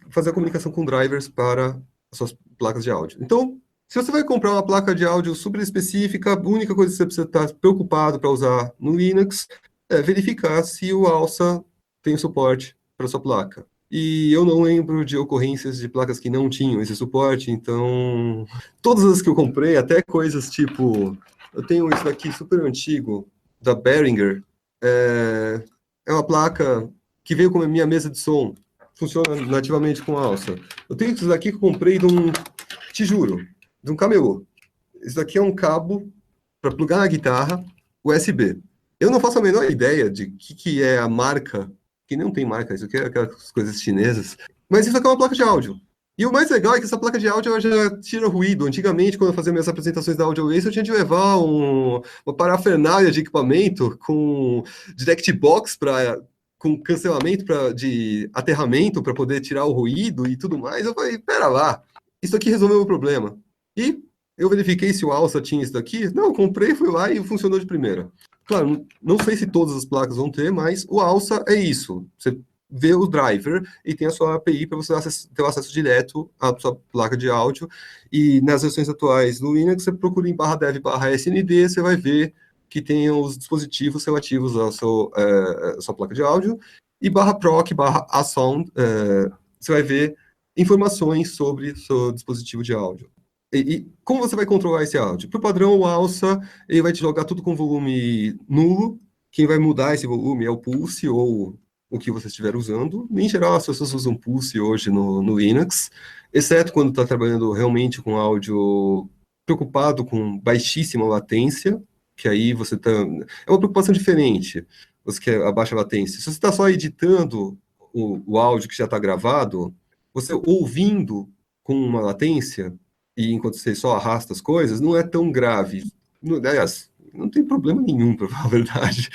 fazer a comunicação com drivers para as suas placas de áudio. Então, se você vai comprar uma placa de áudio super específica, a única coisa que você precisa estar preocupado para usar no Linux é verificar se o ALSA tem suporte para sua placa. E eu não lembro de ocorrências de placas que não tinham esse suporte, então todas as que eu comprei, até coisas tipo, eu tenho isso daqui super antigo, da Behringer, é uma placa que veio com a minha mesa de som, funciona nativamente com alça. Eu tenho isso daqui que eu comprei te juro, de um camelô. Isso daqui é um cabo para plugar na guitarra USB. Eu não faço a menor ideia de que é a marca, que não tem marca, isso aqui é aquelas coisas chinesas, mas isso aqui é uma placa de áudio. E o mais legal é que essa placa de áudio ela já tira ruído. Antigamente, quando eu fazia minhas apresentações da AudioAce, eu tinha de levar uma parafernália de equipamento com direct box com cancelamento de aterramento para poder tirar o ruído e tudo mais. Eu falei, pera lá, isso aqui resolveu o problema. E eu verifiquei se o alça tinha isso daqui. Não, comprei, fui lá e funcionou de primeira. Claro, não sei se todas as placas vão ter, mas o alça é isso. Você vê o driver e tem a sua API para você ter o acesso direto à sua placa de áudio. E nas versões atuais do Linux, você procura em /dev/snd, você vai ver que tem os dispositivos relativos à sua placa de áudio. E /proc/asound, você vai ver informações sobre o seu dispositivo de áudio. E como você vai controlar esse áudio? Por padrão, o alça ele vai te jogar tudo com volume nulo. Quem vai mudar esse volume é o Pulse ou o que você estiver usando. Em geral, as pessoas usam Pulse hoje no Linux, exceto quando está trabalhando realmente com áudio preocupado com baixíssima latência, que aí você está... É uma preocupação diferente, você quer a baixa latência. Se você está só editando o áudio que já está gravado, você ouvindo com uma latência, e enquanto você só arrasta as coisas, não é tão grave. Aliás, não tem problema nenhum, para falar a verdade.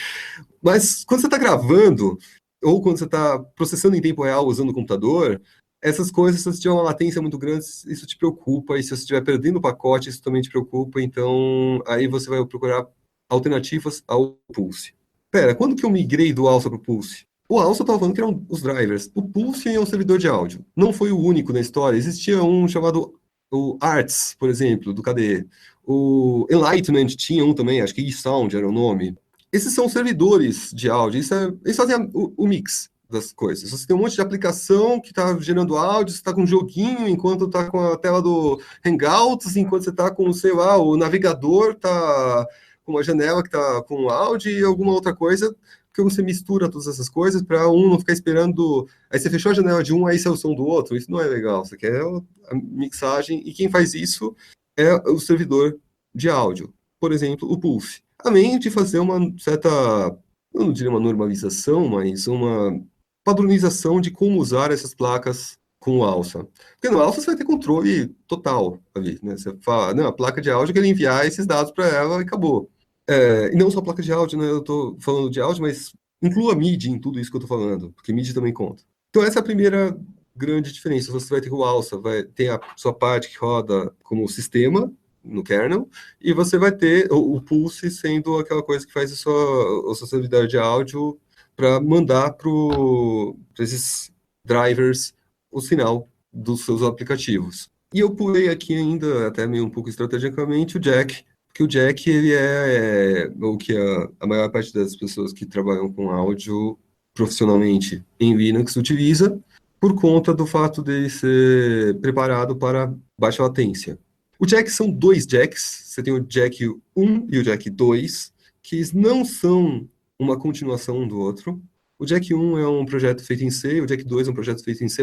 Mas quando você está gravando, ou quando você está processando em tempo real usando o computador, essas coisas, se você tiver uma latência muito grande, isso te preocupa, e se você estiver perdendo o pacote, isso também te preocupa, então aí você vai procurar alternativas ao Pulse. Pera, quando que eu migrei do alça para o Pulse? O alça eu estava falando que eram os drivers. O Pulse é um servidor de áudio. Não foi o único na história. Existia um chamado o Arts, por exemplo, do KDE. O Enlightenment tinha um também, acho que eSound era o nome. Esses são servidores de áudio, eles fazem o mix das coisas. Você tem um monte de aplicação que está gerando áudio, você está com um joguinho enquanto está com a tela do Hangouts, enquanto você está com, sei lá, o navegador está com uma janela que está com áudio e alguma outra coisa, que você mistura todas essas coisas para um não ficar esperando. Aí você fechou a janela de um, aí sai o som do outro. Isso não é legal. Você quer a mixagem, e quem faz isso é o servidor de áudio. Por exemplo, o Pulse. Além de fazer uma certa, eu não diria uma normalização, mas uma padronização de como usar essas placas com o alça. Porque no alça você vai ter controle total ali, né? Você fala, não, a placa de áudio, eu quero enviar esses dados para ela e acabou. E não só placa de áudio, né? Eu estou falando de áudio, mas inclua MIDI em tudo isso que eu estou falando, porque MIDI também conta. Então, essa é a primeira grande diferença. Você vai ter o alça, vai ter a sua parte que roda como sistema, no kernel, e você vai ter o Pulse sendo aquela coisa que faz a sua servidor de áudio para mandar para esses drivers o sinal dos seus aplicativos. E eu pulei aqui ainda, até meio um pouco estrategicamente, o jack, porque o jack ele é o que a maior parte das pessoas que trabalham com áudio profissionalmente em Linux utiliza, por conta do fato de ser preparado para baixa latência. O jack são dois jacks, você tem o jack 1 e o jack 2, que não são uma continuação um do outro. O jack 1 é um projeto feito em C, o jack 2 é um projeto feito em C++,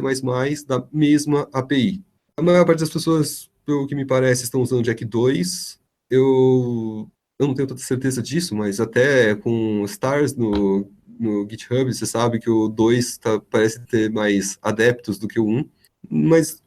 da mesma API. A maior parte das pessoas, pelo que me parece, estão usando o jack 2. Eu não tenho tanta certeza disso, mas até com stars no GitHub, você sabe que o 2 parece ter mais adeptos do que o 1, mas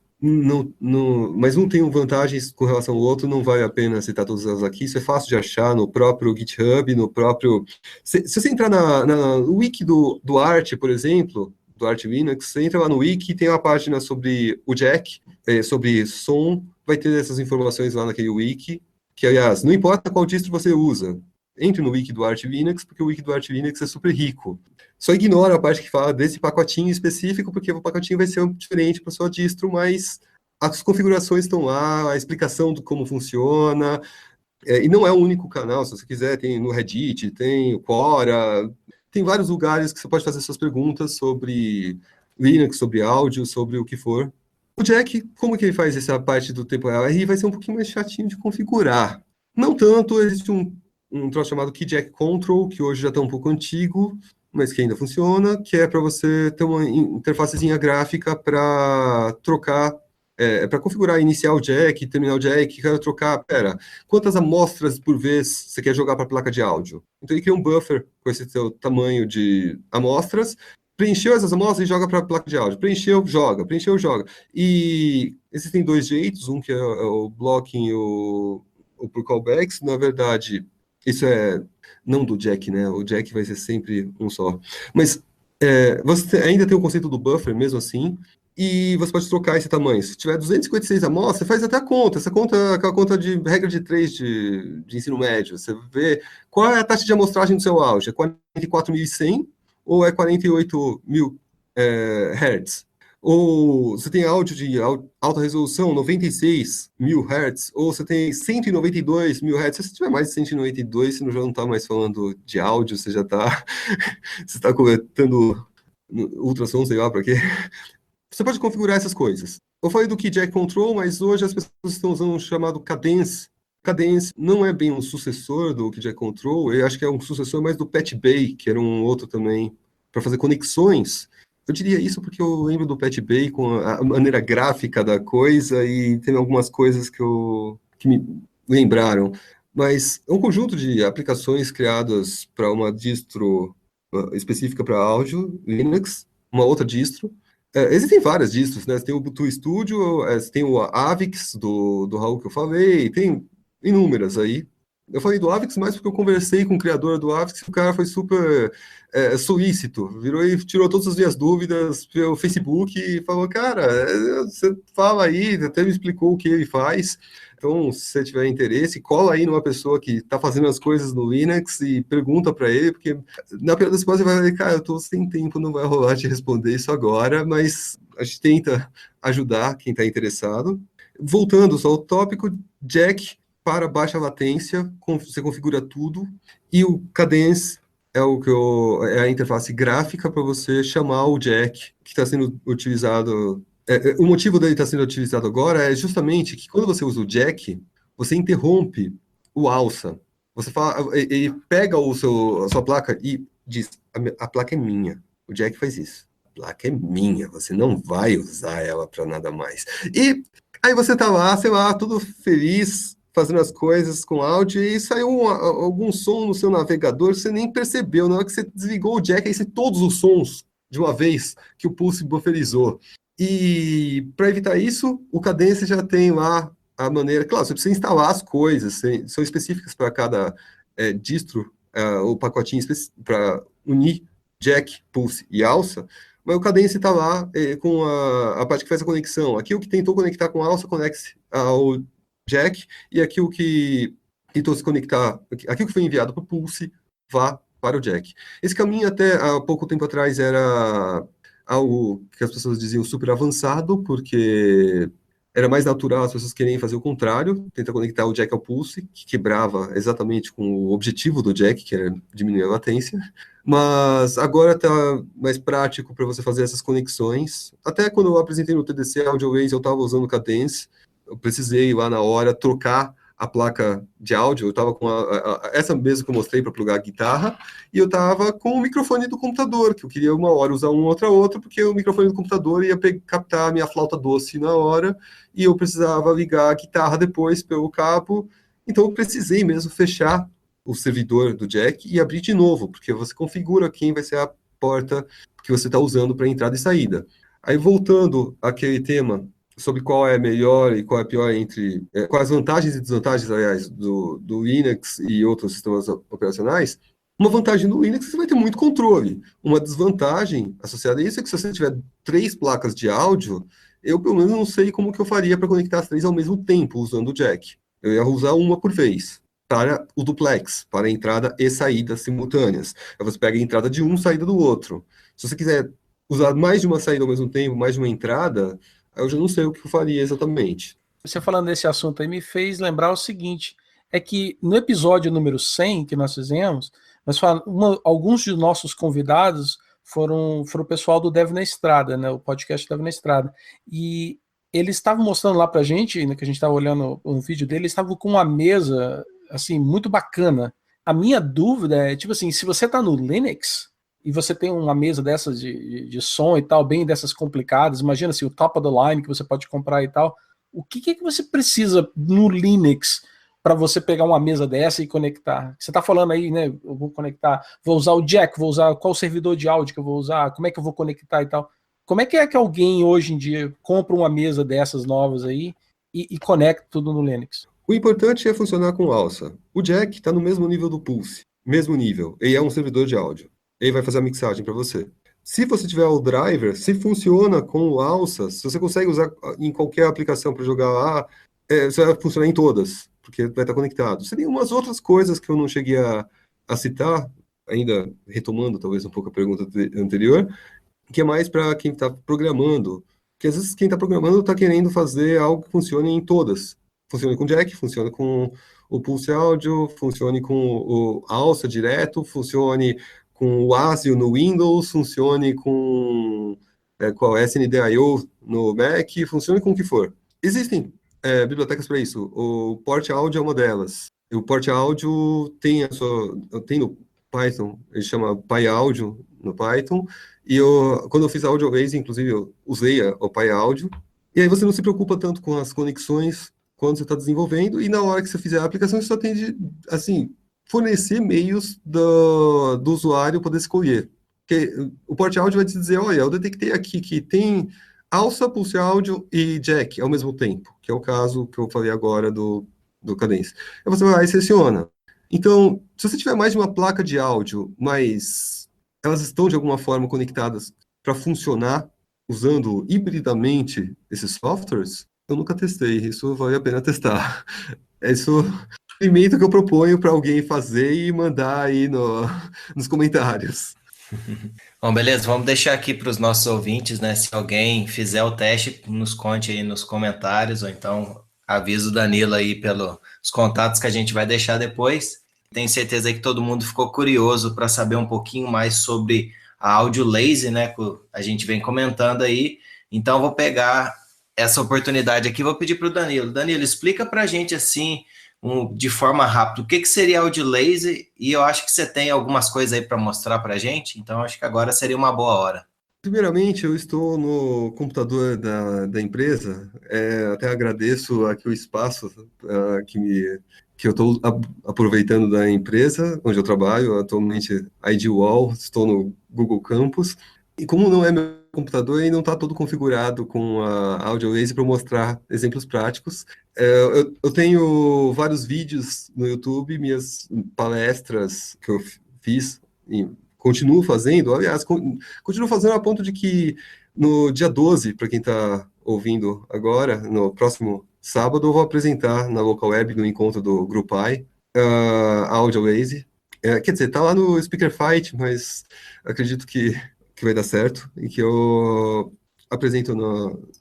um tem vantagens com relação ao outro, não vale a pena citar todas elas aqui, isso é fácil de achar no próprio GitHub, no próprio... Se você entrar na wiki do Arch, por exemplo, do Arch Linux, você entra lá no wiki, tem uma página sobre o jack, sobre som, vai ter essas informações lá naquele wiki, que, aliás, não importa qual distro você usa, entre no wiki do Arch Linux, porque o wiki do Arch Linux é super rico. Só ignora a parte que fala desse pacotinho específico, porque o pacotinho vai ser diferente para sua distro, mas as configurações estão lá, a explicação de como funciona, e não é o único canal, se você quiser, tem no Reddit, tem o Quora, tem vários lugares que você pode fazer suas perguntas sobre Linux, sobre áudio, sobre o que for. O Jack, como que ele faz essa parte do tempo real? Aí vai ser um pouquinho mais chatinho de configurar. Não tanto, existe um troço chamado Key Jack Control, que hoje já está um pouco antigo, mas que ainda funciona, que é para você ter uma interfacezinha gráfica para trocar, para configurar iniciar o jack, terminar o jack, quero trocar, quantas amostras por vez você quer jogar para a placa de áudio? Então ele cria um buffer com esse seu tamanho de amostras, preencheu essas amostras e joga para a placa de áudio, preencheu, joga. E existem dois jeitos, um que é o blocking e o por callbacks, na verdade, isso é não do jack, né? O jack vai ser sempre um só. Mas você ainda tem o conceito do buffer, mesmo assim, e você pode trocar esse tamanho. Se tiver 256 amostras, você faz até a conta. Essa conta é aquela conta de regra de 3 de ensino médio. Você vê qual é a taxa de amostragem do seu áudio. É 44.100 ou é 48.000 Hz? Ou você tem áudio de alta resolução, 96.000 Hz, ou você tem 192.000 Hz. Se você tiver mais de 192, você já não está mais falando de áudio, você já está você está coletando ultrassom, sei lá para quê. Você pode configurar essas coisas. Eu falei do Key Jack Control, mas hoje as pessoas estão usando um chamado Cadence. Cadence não é bem um sucessor do Key Jack Control, eu acho que é um sucessor mais do Pat Bay, que era um outro também, para fazer conexões. Eu diria isso porque eu lembro do Pat Bay com a maneira gráfica da coisa e tem algumas coisas que me lembraram. Mas é um conjunto de aplicações criadas para uma distro específica para áudio, Linux, uma outra distro. Existem várias distros, né? Tem o Ubuntu Studio, tem o Avix do Raul que eu falei, tem inúmeras aí. Eu falei do Avix mais porque eu conversei com o criador do Avix e o cara foi super solícito, virou e tirou todas as minhas dúvidas pelo Facebook e falou, cara, você fala aí, até me explicou o que ele faz, então se você tiver interesse, cola aí numa pessoa que está fazendo as coisas no Linux e pergunta para ele, porque na pior das hipóteses você vai falar, cara, eu estou sem tempo, não vai rolar de responder isso agora, mas a gente tenta ajudar quem está interessado. Voltando só ao tópico, Jack para baixa latência, você configura tudo, e o Cadence é a interface gráfica para você chamar o jack que está sendo utilizado. O motivo dele estar sendo utilizado agora é justamente que quando você usa o jack, você interrompe o alça. Você fala, ele pega a sua placa e diz, a placa é minha. O jack faz isso. A placa é minha, você não vai usar ela para nada mais. E aí você está lá, sei lá, tudo feliz, fazendo as coisas com áudio, e saiu algum som no seu navegador, você nem percebeu. Na hora que você desligou o jack, aí todos os sons de uma vez que o Pulse bufferizou. E para evitar isso, o Cadence já tem lá a maneira... Claro, você precisa instalar as coisas, são específicas para cada distro, o pacotinho para unir jack, pulse e alça, mas o Cadence está lá com a parte que faz a conexão. Aqui o que tentou conectar com a alça conecta ao jack, e aqui o que tentou se conectar, aqui o que foi enviado para o pulse vá para o jack. Esse caminho até há pouco tempo atrás era algo que as pessoas diziam super avançado, porque era mais natural as pessoas querem fazer o contrário, tentar conectar o jack ao pulse, que quebrava exatamente com o objetivo do jack, que era diminuir a latência. Mas agora está mais prático para você fazer essas conexões. Até quando eu apresentei no TDC AudioWays, eu estava usando o Cadence, eu precisei lá na hora trocar a placa de áudio, eu estava com essa mesma que eu mostrei para plugar a guitarra, e eu estava com o microfone do computador, que eu queria uma hora usar um, outra, porque o microfone do computador ia captar a minha flauta doce na hora, e eu precisava ligar a guitarra depois pelo cabo, então eu precisei mesmo fechar o servidor do jack e abrir de novo, porque você configura quem vai ser a porta que você está usando para entrada e saída. Aí, voltando àquele tema sobre qual é melhor e qual é pior quais as vantagens e desvantagens, aliás, do Linux e outros sistemas operacionais. Uma vantagem do Linux, você vai ter muito controle. Uma desvantagem associada a isso é que se você tiver 3 placas de áudio, eu pelo menos não sei como que eu faria para conectar as 3 ao mesmo tempo usando o jack. Eu ia usar uma por vez para o duplex, para entrada e saída simultâneas. Aí você pega a entrada de um, saída do outro. Se você quiser usar mais de uma saída ao mesmo tempo, mais de uma entrada, eu já não sei o que eu faria exatamente. Você falando desse assunto aí me fez lembrar o seguinte, é que no episódio número 100 que nós fizemos, alguns de nossos convidados foram o pessoal do Dev na Estrada, né, o podcast Dev na Estrada, e eles estavam mostrando lá pra gente, né, que a gente estava olhando um vídeo dele, eles estavam com uma mesa, assim, muito bacana. A minha dúvida é, tipo assim, se você tá no Linux e você tem uma mesa dessas de som e tal, bem dessas complicadas, imagina assim, o top of the line que você pode comprar e tal, o que você precisa no Linux para você pegar uma mesa dessa e conectar? Você está falando aí, né, eu vou conectar, vou usar o jack, vou usar qual servidor de áudio que eu vou usar, como é que eu vou conectar e tal. Como é que alguém hoje em dia compra uma mesa dessas novas aí e conecta tudo no Linux? O importante é funcionar com alça. O jack está no mesmo nível do pulse, mesmo nível, e é um servidor de áudio. Ele vai fazer a mixagem para você. Se você tiver o driver, se funciona com o alça, se você consegue usar em qualquer aplicação para jogar lá, você vai funcionar em todas, porque vai estar conectado. Seriam umas outras coisas que eu não cheguei a citar, ainda retomando talvez um pouco a pergunta anterior, que é mais para quem está programando. Porque às vezes quem está programando está querendo fazer algo que funcione em todas. Funcione com jack, funcione com o pulse áudio, funcione com o alça direto, funcione com o ASIO no Windows, funcione com o SNDIO no Mac, funcione com o que for. Existem bibliotecas para isso. O Port Audio é uma delas. O Port Audio tem no Python, ele chama PyAudio no Python, e quando eu fiz a AudioWays, inclusive, eu usei o PyAudio, e aí você não se preocupa tanto com as conexões quando você está desenvolvendo, e na hora que você fizer a aplicação, você só tem de, assim, fornecer meios do usuário poder escolher. Porque o Port Audio vai te dizer, olha, eu detectei aqui que tem alça, pulse áudio e jack ao mesmo tempo, que é o caso que eu falei agora do Cadence. Aí você vai lá e seleciona. Então, se você tiver mais de uma placa de áudio, mas elas estão de alguma forma conectadas para funcionar usando hibridamente esses softwares, eu nunca testei, isso vale a pena testar. Isso é um experimento que eu proponho para alguém fazer e mandar aí nos comentários. Bom, beleza, vamos deixar aqui para os nossos ouvintes, né? Se alguém fizer o teste, nos conte aí nos comentários, ou então avisa o Danilo aí pelos contatos que a gente vai deixar depois. Tenho certeza que todo mundo ficou curioso para saber um pouquinho mais sobre a AudioLazy, né? Que a gente vem comentando aí. Então, vou pegar essa oportunidade aqui, vou pedir para o Danilo. Danilo, explica para a gente, assim, de forma rápida, o que seria a AudioLazy, e eu acho que você tem algumas coisas aí para mostrar para a gente, então acho que agora seria uma boa hora. Primeiramente, eu estou no computador da empresa, até agradeço aqui o espaço que eu estou aproveitando da empresa onde eu trabalho, atualmente IDWall, estou no Google Campus, E como não é meu computador, ele não está todo configurado com a AudioLazy para mostrar exemplos práticos. Eu tenho vários vídeos no YouTube, minhas palestras que eu fiz e continuo fazendo. Aliás, continuo fazendo a ponto de que no dia 12, para quem está ouvindo agora, no próximo sábado, eu vou apresentar na Local Web, no encontro do GroupAI, a AudioLazy. Quer dizer, está lá no Speaker Fight, mas acredito que vai dar certo, e que eu apresento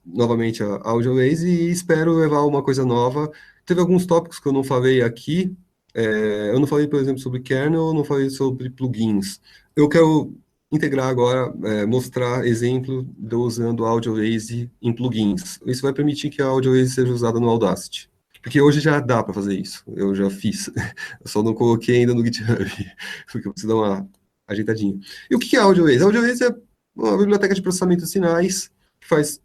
novamente a AudioLazy e espero levar uma coisa nova. Teve alguns tópicos que eu não falei aqui, eu não falei, por exemplo, sobre kernel, não falei sobre plugins. Eu quero integrar agora, mostrar exemplo de eu usando a AudioLazy em plugins. Isso vai permitir que a AudioLazy seja usada no Audacity. Porque hoje já dá para fazer isso, eu já fiz, eu só não coloquei ainda no GitHub, porque eu preciso dar uma ajeitadinho. E o que é a AudioLazy? A AudioLazy é uma biblioteca de processamento de sinais que faz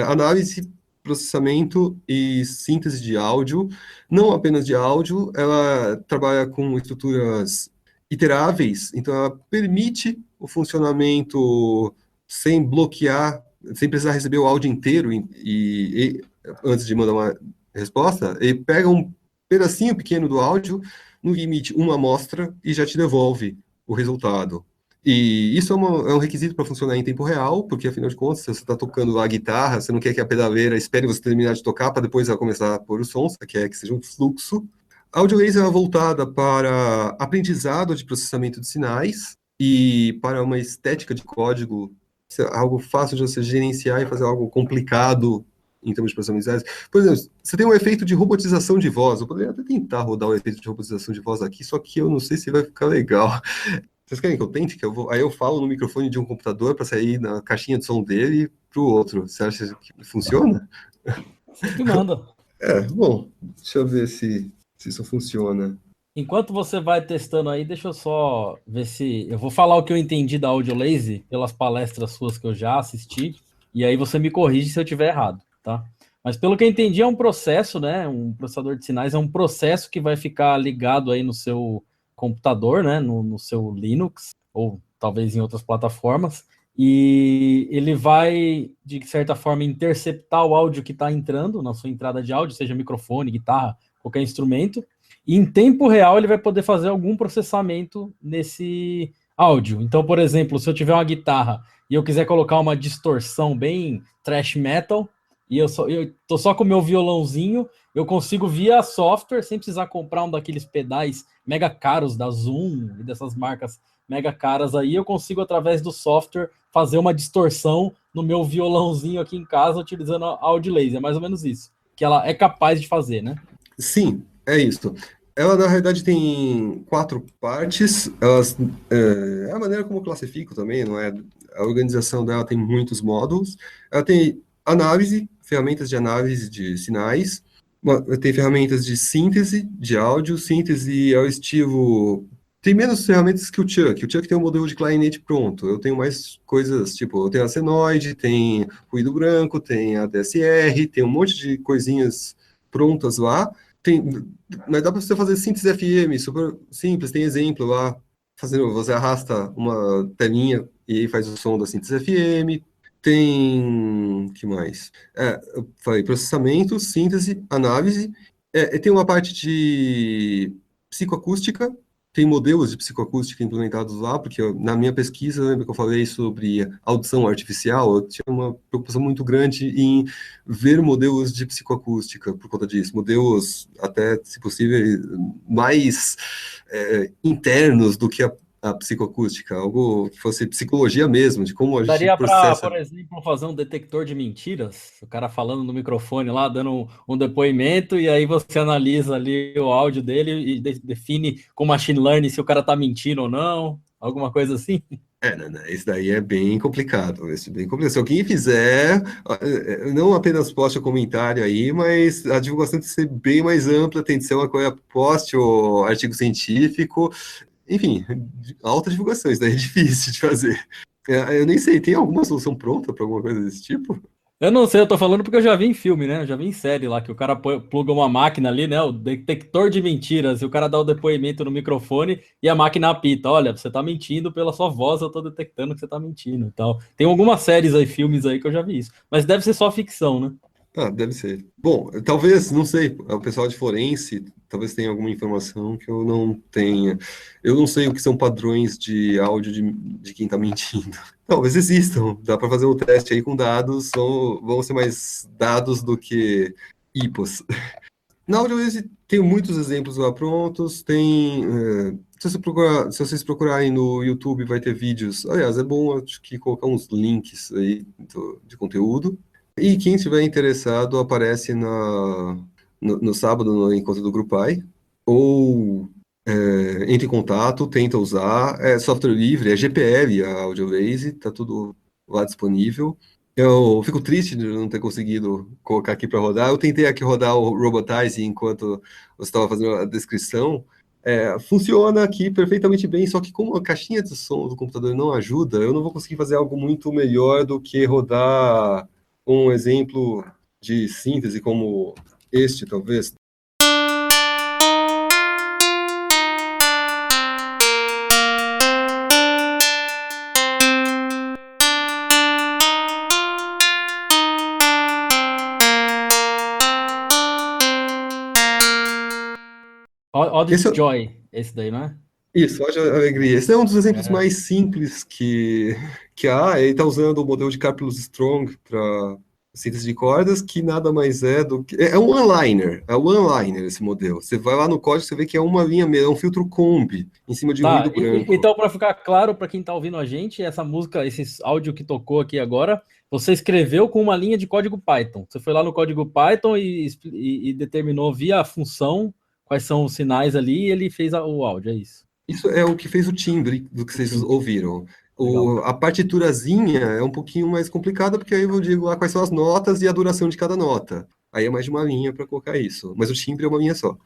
análise, processamento e síntese de áudio, não apenas de áudio, ela trabalha com estruturas iteráveis, então ela permite o funcionamento sem bloquear, sem precisar receber o áudio inteiro e antes de mandar uma resposta, ele pega um pedacinho pequeno do áudio, no limite uma amostra e já te devolve o resultado. E isso é um requisito para funcionar em tempo real, porque afinal de contas, se você está tocando a guitarra, você não quer que a pedaleira espere você terminar de tocar para depois ela começar a pôr o som, você quer que seja um fluxo. A AudioLazy é voltada para aprendizado de processamento de sinais e para uma estética de código, algo fácil de você gerenciar e fazer algo complicado em termos de processamento de sinais. Por exemplo, você tem um efeito de robotização de voz. Eu poderia até tentar rodar o efeito de robotização de voz aqui, só que eu não sei se vai ficar legal. Vocês querem que eu tente? Aí eu falo no microfone de um computador para sair na caixinha de som dele para o outro. Você acha que funciona? Você que manda. Bom, deixa eu ver se isso funciona. Enquanto você vai testando aí, deixa eu só ver se... Eu vou falar o que eu entendi da AudioLazy pelas palestras suas que eu já assisti, e aí você me corrige se eu estiver errado, tá? Mas pelo que eu entendi, é um processo, né? Um processador de sinais é um processo que vai ficar ligado aí no seu computador, né, no seu Linux, ou talvez em outras plataformas, e ele vai, de certa forma, interceptar o áudio que está entrando na sua entrada de áudio, seja microfone, guitarra, qualquer instrumento, e em tempo real ele vai poder fazer algum processamento nesse áudio. Então, por exemplo, se eu tiver uma guitarra e eu quiser colocar uma distorção bem thrash metal, e eu tô só com o meu violãozinho, eu consigo via software, sem precisar comprar um daqueles pedais mega caros da Zoom e dessas marcas mega caras aí, eu consigo através do software fazer uma distorção no meu violãozinho aqui em casa utilizando a AudioLazy. É mais ou menos isso que ela é capaz de fazer, né? Sim, é isso. Ela, na realidade, tem 4 partes. É a maneira como eu classifico também, não é? A organização dela tem muitos módulos. Ela tem análise, ferramentas de análise de sinais. Tem ferramentas de síntese de áudio. Síntese é o estilo... Tem menos ferramentas que o Chuck. O Chuck tem um modelo de clarinete pronto. Eu tenho mais coisas, tipo, eu tenho a senoide, tem ruído branco, tem a DSR, tem um monte de coisinhas prontas lá. Mas dá para você fazer síntese FM, super simples, tem exemplo lá. Você arrasta uma telinha e aí faz o som da síntese FM. Tem... que mais? Eu falei processamento, síntese, análise. Tem uma parte de psicoacústica. Tem modelos de psicoacústica implementados lá, porque na minha pesquisa, lembra que eu falei sobre audição artificial? Eu tinha uma preocupação muito grande em ver modelos de psicoacústica por conta disso. Modelos, até, se possível, mais internos do que a psicoacústica, algo que fosse psicologia mesmo, de como a gente Daria processa. para, por exemplo, fazer um detector de mentiras, o cara falando no microfone lá, dando um depoimento, e aí você analisa ali o áudio dele e define com machine learning se o cara tá mentindo ou não, alguma coisa assim. Não, isso daí é bem complicado, Se alguém fizer, não apenas poste o comentário aí, mas a divulgação tem que ser bem mais ampla, tem que ser uma coisa, poste o artigo científico, enfim, alta divulgação, isso daí é difícil de fazer. Eu nem sei, tem alguma solução pronta para alguma coisa desse tipo? Eu não sei, eu tô falando porque eu já vi em filme, né? Eu já vi em série lá, que o cara pluga uma máquina ali, né? O detector de mentiras, e o cara dá o depoimento no microfone e a máquina apita. Olha, você tá mentindo pela sua voz, eu tô detectando que você tá mentindo. Então, tem algumas séries aí, filmes aí que eu já vi isso. Mas deve ser só ficção, né? Ah, deve ser. Bom, talvez, não sei, o pessoal de forense talvez tenha alguma informação que eu não tenha. Eu não sei o que são padrões de áudio de quem tá mentindo. Talvez existam, dá para fazer um teste aí com dados, vão ser mais dados do que hipos. Na AudioWave tem muitos exemplos lá prontos, se vocês procurarem no YouTube vai ter vídeos, aliás, é bom acho que colocar uns links aí de conteúdo. E quem estiver interessado aparece no sábado no encontro do Grupai, ou entre em contato, tenta usar, é software livre, é GPL a AudioLazy, tá tudo lá disponível. Eu fico triste de não ter conseguido colocar aqui para rodar. Eu tentei aqui rodar o Robotize enquanto você estava fazendo a descrição. Funciona aqui perfeitamente bem, só que como a caixinha de som do computador não ajuda, eu não vou conseguir fazer algo muito melhor do que rodar um exemplo de síntese como este, talvez. Audit Esse é, Joy, esse daí, não é? isso, haja alegria. Esse é um dos exemplos É. mais simples que há. Ele está usando o modelo de Karplus-Strong para síntese de cordas, que nada mais é do que... É um one-liner, é um one-liner esse modelo. Você vai lá no código, você vê que é uma linha mesmo, é um filtro combi em cima de Tá, ruído branco. então para ficar claro para quem tá ouvindo a gente, essa música, esse áudio que tocou aqui agora, você escreveu com uma linha de código Python. Você foi lá no código Python e determinou via função quais são os sinais ali e ele fez o áudio, é isso. Isso é o que fez o timbre do que vocês ouviram. Legal. A partiturazinha é um pouquinho mais complicada, porque aí eu digo lá quais são as notas e a duração de cada nota. Aí é mais de uma linha para colocar isso. Mas o timbre é uma linha só.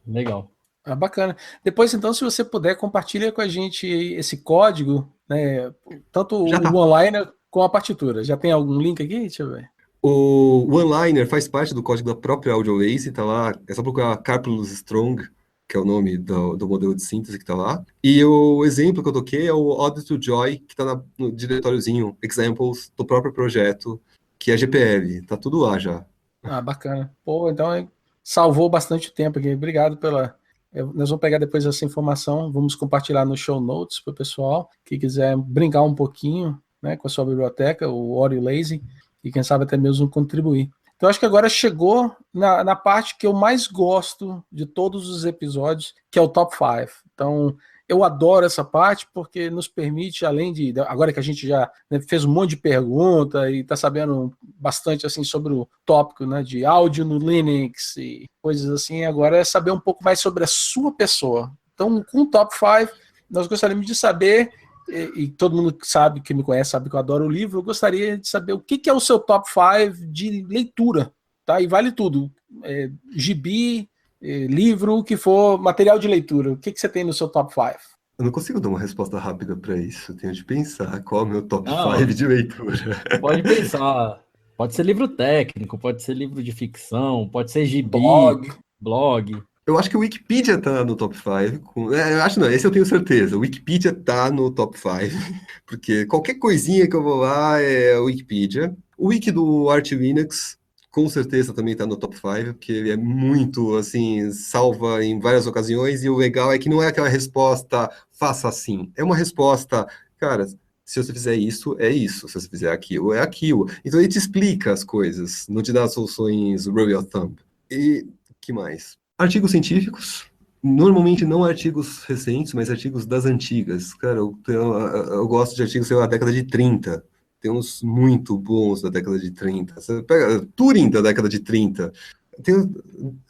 Legal. Ah, bacana. Depois, então, se você puder, compartilha com a gente esse código, né? Tanto Já tá. o online com a partitura. Já tem algum link aqui? Deixa eu ver. O OneLiner faz parte do código da própria AudioLazy, tá lá. É só procurar Karplus Strong, que é o nome do modelo de síntese que tá lá. E o exemplo que eu toquei é o Audit to Joy, que tá no diretóriozinho Examples do próprio projeto, que é GPL. Tá tudo lá já. Ah, bacana. Pô, então salvou bastante tempo aqui. Obrigado pela. Nós vamos pegar depois essa informação, vamos compartilhar no show notes para o pessoal que quiser brincar um pouquinho, né, com a sua biblioteca, o AudioLazy, e quem sabe até mesmo contribuir. Então acho que agora chegou na parte que eu mais gosto de todos os episódios, que é o Top 5. Então eu adoro essa parte porque nos permite, além de... Agora que a gente já, né, fez um monte de pergunta e está sabendo bastante assim sobre o tópico, né, de áudio no Linux e coisas assim, agora é saber um pouco mais sobre a sua pessoa. Então, com o Top 5, nós gostaríamos de saber, e todo mundo que sabe, que me conhece, sabe que eu adoro o livro, eu gostaria de saber o que é o seu Top 5 de leitura, tá? E vale tudo. Gibi, livro, o que for, material de leitura. O que você tem no seu top 5? Eu não consigo dar uma resposta rápida para isso. Eu tenho de pensar qual é o meu top Não, 5 de leitura. pode pensar. Pode ser livro técnico, pode ser livro de ficção, pode ser gibi, blog. Eu acho que o Wikipedia tá no top 5. Eu acho não, esse eu tenho certeza. O Wikipedia tá no top 5. Porque qualquer coisinha que eu vou lá é o Wikipedia. O wiki do Arch Linux com certeza também tá no top 5, porque ele é muito, assim, salva em várias ocasiões, e o legal é que não é aquela resposta, faça assim. É uma resposta, cara, se você fizer isso, é isso. Se você fizer aquilo, é aquilo. Então ele te explica as coisas, não te dá soluções rule of thumb. E que mais? Artigos científicos. Normalmente não artigos recentes, mas artigos das antigas. Cara, eu gosto de artigos, sei lá, da década de 30. Tem uns muito bons da década de 30. Você pega Turing da década de 30.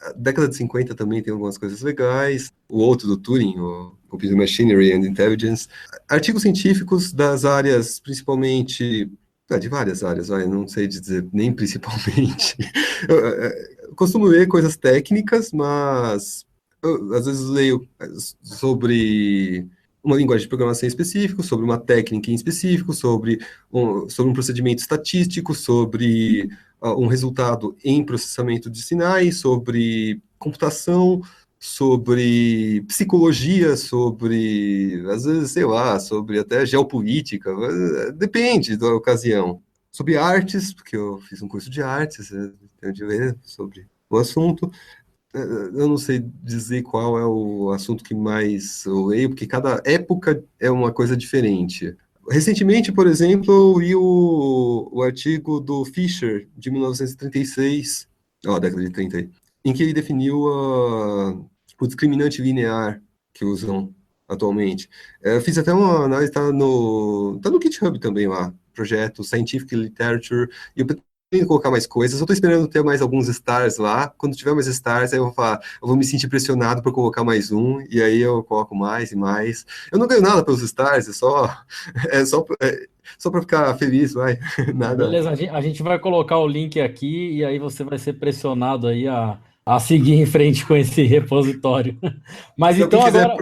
A década de 50 também tem algumas coisas legais. O outro do Turing, o Computer Machinery and Intelligence. Artigos científicos das áreas, principalmente... de várias áreas, não sei dizer nem principalmente. Eu costumo ler coisas técnicas, mas eu, às vezes leio sobre uma linguagem de programação em específico, sobre uma técnica em específico, sobre um procedimento estatístico, sobre um resultado em processamento de sinais, sobre computação, sobre psicologia, sobre, às vezes, sei lá, sobre até geopolítica, depende da ocasião. Sobre artes, porque eu fiz um curso de artes, tenho de ler sobre o assunto. Eu não sei dizer qual é o assunto que mais eu leio, porque cada época é uma coisa diferente. Recentemente, por exemplo, eu li o artigo do Fisher, de 1936, década de 30 aí, em que ele definiu o discriminante linear que usam atualmente. Eu fiz até uma análise, tá no GitHub também lá, projeto Scientific Literature, e eu pretendo colocar mais coisas. Eu estou esperando ter mais alguns stars lá. Quando tiver mais stars, aí eu vou me sentir pressionado por colocar mais um, e aí eu coloco mais e mais. Eu não ganho nada pelos stars, é só para ficar feliz, vai. Nada. Beleza, a gente vai colocar o link aqui e aí você vai ser pressionado aí a seguir em frente com esse repositório. Mas então agora...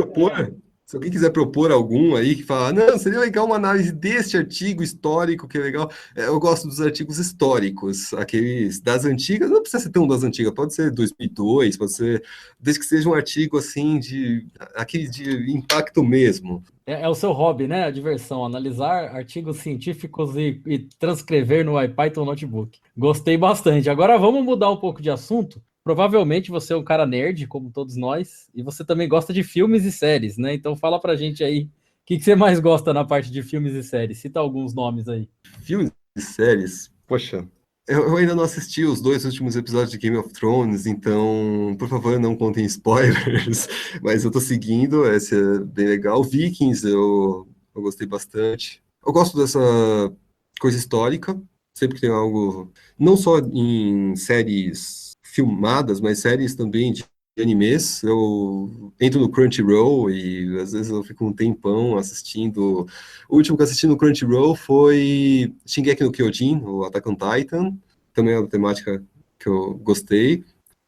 Se alguém quiser propor algum aí que fala, não, seria legal uma análise deste artigo histórico, que é legal. Eu gosto dos artigos históricos, aqueles das antigas, não precisa ser tão das antigas, pode ser 2002, pode ser, desde que seja um artigo assim, aquele de impacto mesmo. É o seu hobby, né? A diversão, analisar artigos científicos e transcrever no IPython Notebook. Gostei bastante. Agora vamos mudar um pouco de assunto. Provavelmente você é um cara nerd, como todos nós, e você também gosta de filmes e séries, né? Então fala pra gente aí, o que você mais gosta na parte de filmes e séries? Cita alguns nomes aí. Filmes e séries? Poxa, eu ainda não assisti os 2 últimos episódios de Game of Thrones, então, por favor, não contem spoilers, mas eu tô seguindo, esse é bem legal. Vikings, eu gostei bastante. Eu gosto dessa coisa histórica, sempre que tem algo, não só em séries filmadas, mas séries também de animes. Eu entro no Crunchyroll e às vezes eu fico um tempão assistindo. O último que eu assisti no Crunchyroll foi Shingeki no Kyojin, o Attack on Titan. Também é uma temática que eu gostei.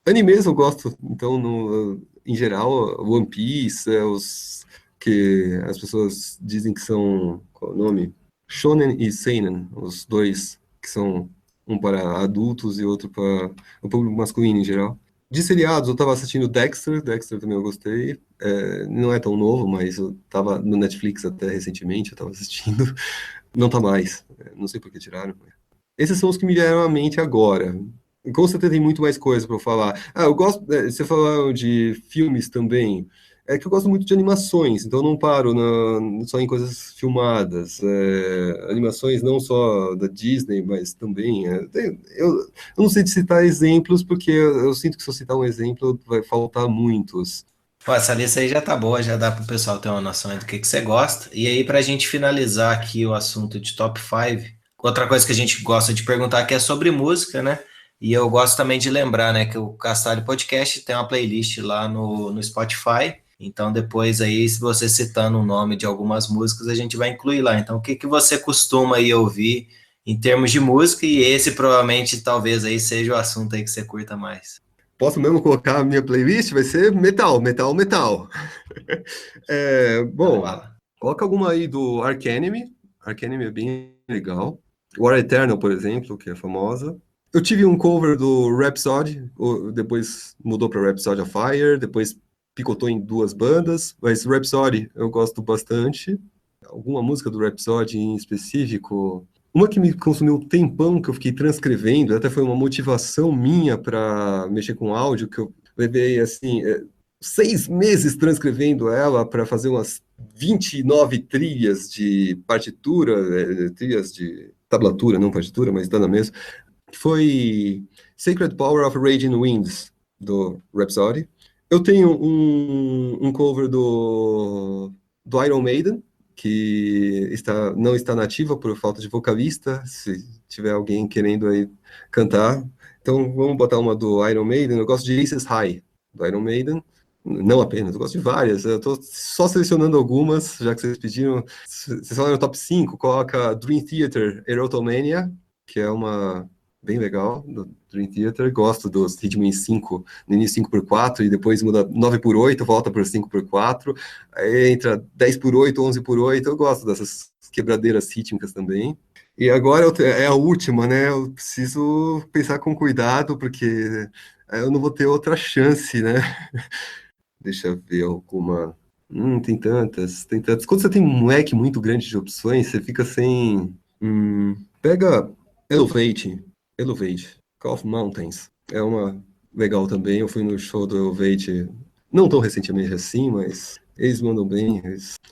Animes eu gosto, então, em geral, One Piece, os que as pessoas dizem que são, qual é o nome? Shonen e Seinen, os dois que são um para adultos e outro para o público masculino em geral. De seriados, eu estava assistindo Dexter também eu gostei. Não é tão novo, mas eu estava no Netflix até recentemente, eu estava assistindo. Não tá mais, não sei por que tiraram. Esses são os que me vieram à mente agora. Com certeza tem muito mais coisa para eu falar. Eu gosto, você falou de filmes também. É que eu gosto muito de animações, então eu não paro só em coisas filmadas. Animações não só da Disney, mas também... eu não sei de citar exemplos, porque eu sinto que se eu citar um exemplo, vai faltar muitos. Pô, essa lista aí já tá boa, já dá pro pessoal ter uma noção do que você gosta. E aí, pra gente finalizar aqui o assunto de top 5, outra coisa que a gente gosta de perguntar aqui é sobre música, né? E eu gosto também de lembrar, né, que o Castalho Podcast tem uma playlist lá no Spotify. Então, depois aí, se você citando o nome de algumas músicas, a gente vai incluir lá. Então, o que você costuma aí ouvir em termos de música? E esse provavelmente, talvez aí seja o assunto aí que você curta mais. Posso mesmo colocar a minha playlist? Vai ser metal. Bom, coloca alguma aí do Arch Enemy. Arch Enemy é bem legal. War Eternal, por exemplo, que é famosa. Eu tive um cover do Rhapsody, depois mudou para Rhapsody of Fire, depois picotou em 2 bandas, mas Rhapsody eu gosto bastante. Alguma música do Rhapsody em específico? Uma que me consumiu um tempão, que eu fiquei transcrevendo, até foi uma motivação minha para mexer com áudio, que eu levei, assim, 6 meses transcrevendo ela para fazer umas 29 trilhas de partitura, trilhas de tablatura, não partitura, mas tá na mesma, que foi Sacred Power of Raging Winds, do Rhapsody. Eu tenho um cover do Iron Maiden, que não está nativa por falta de vocalista, se tiver alguém querendo aí cantar. Então vamos botar uma do Iron Maiden. Eu gosto de Aces High, do Iron Maiden. Não apenas, eu gosto de várias. Eu estou só selecionando algumas, já que vocês pediram. Vocês falaram no top 5, coloca Dream Theater, Erotomania, que é uma bem legal, do Dream Theater. Gosto dos ritmos em 5, no início 5x4, e depois muda 9x8, volta para 5x4, aí entra 10x8, 11x8. Eu gosto dessas quebradeiras rítmicas também. E agora é a última, né? Eu preciso pensar com cuidado, porque eu não vou ter outra chance, né? Deixa eu ver alguma. Tem tantas, tem tantas. Quando você tem um leque muito grande de opções, você fica sem. Pega Elevate, Call of Mountains. É uma legal também. Eu fui no show do Elevate, não tão recentemente assim, mas eles mandam bem.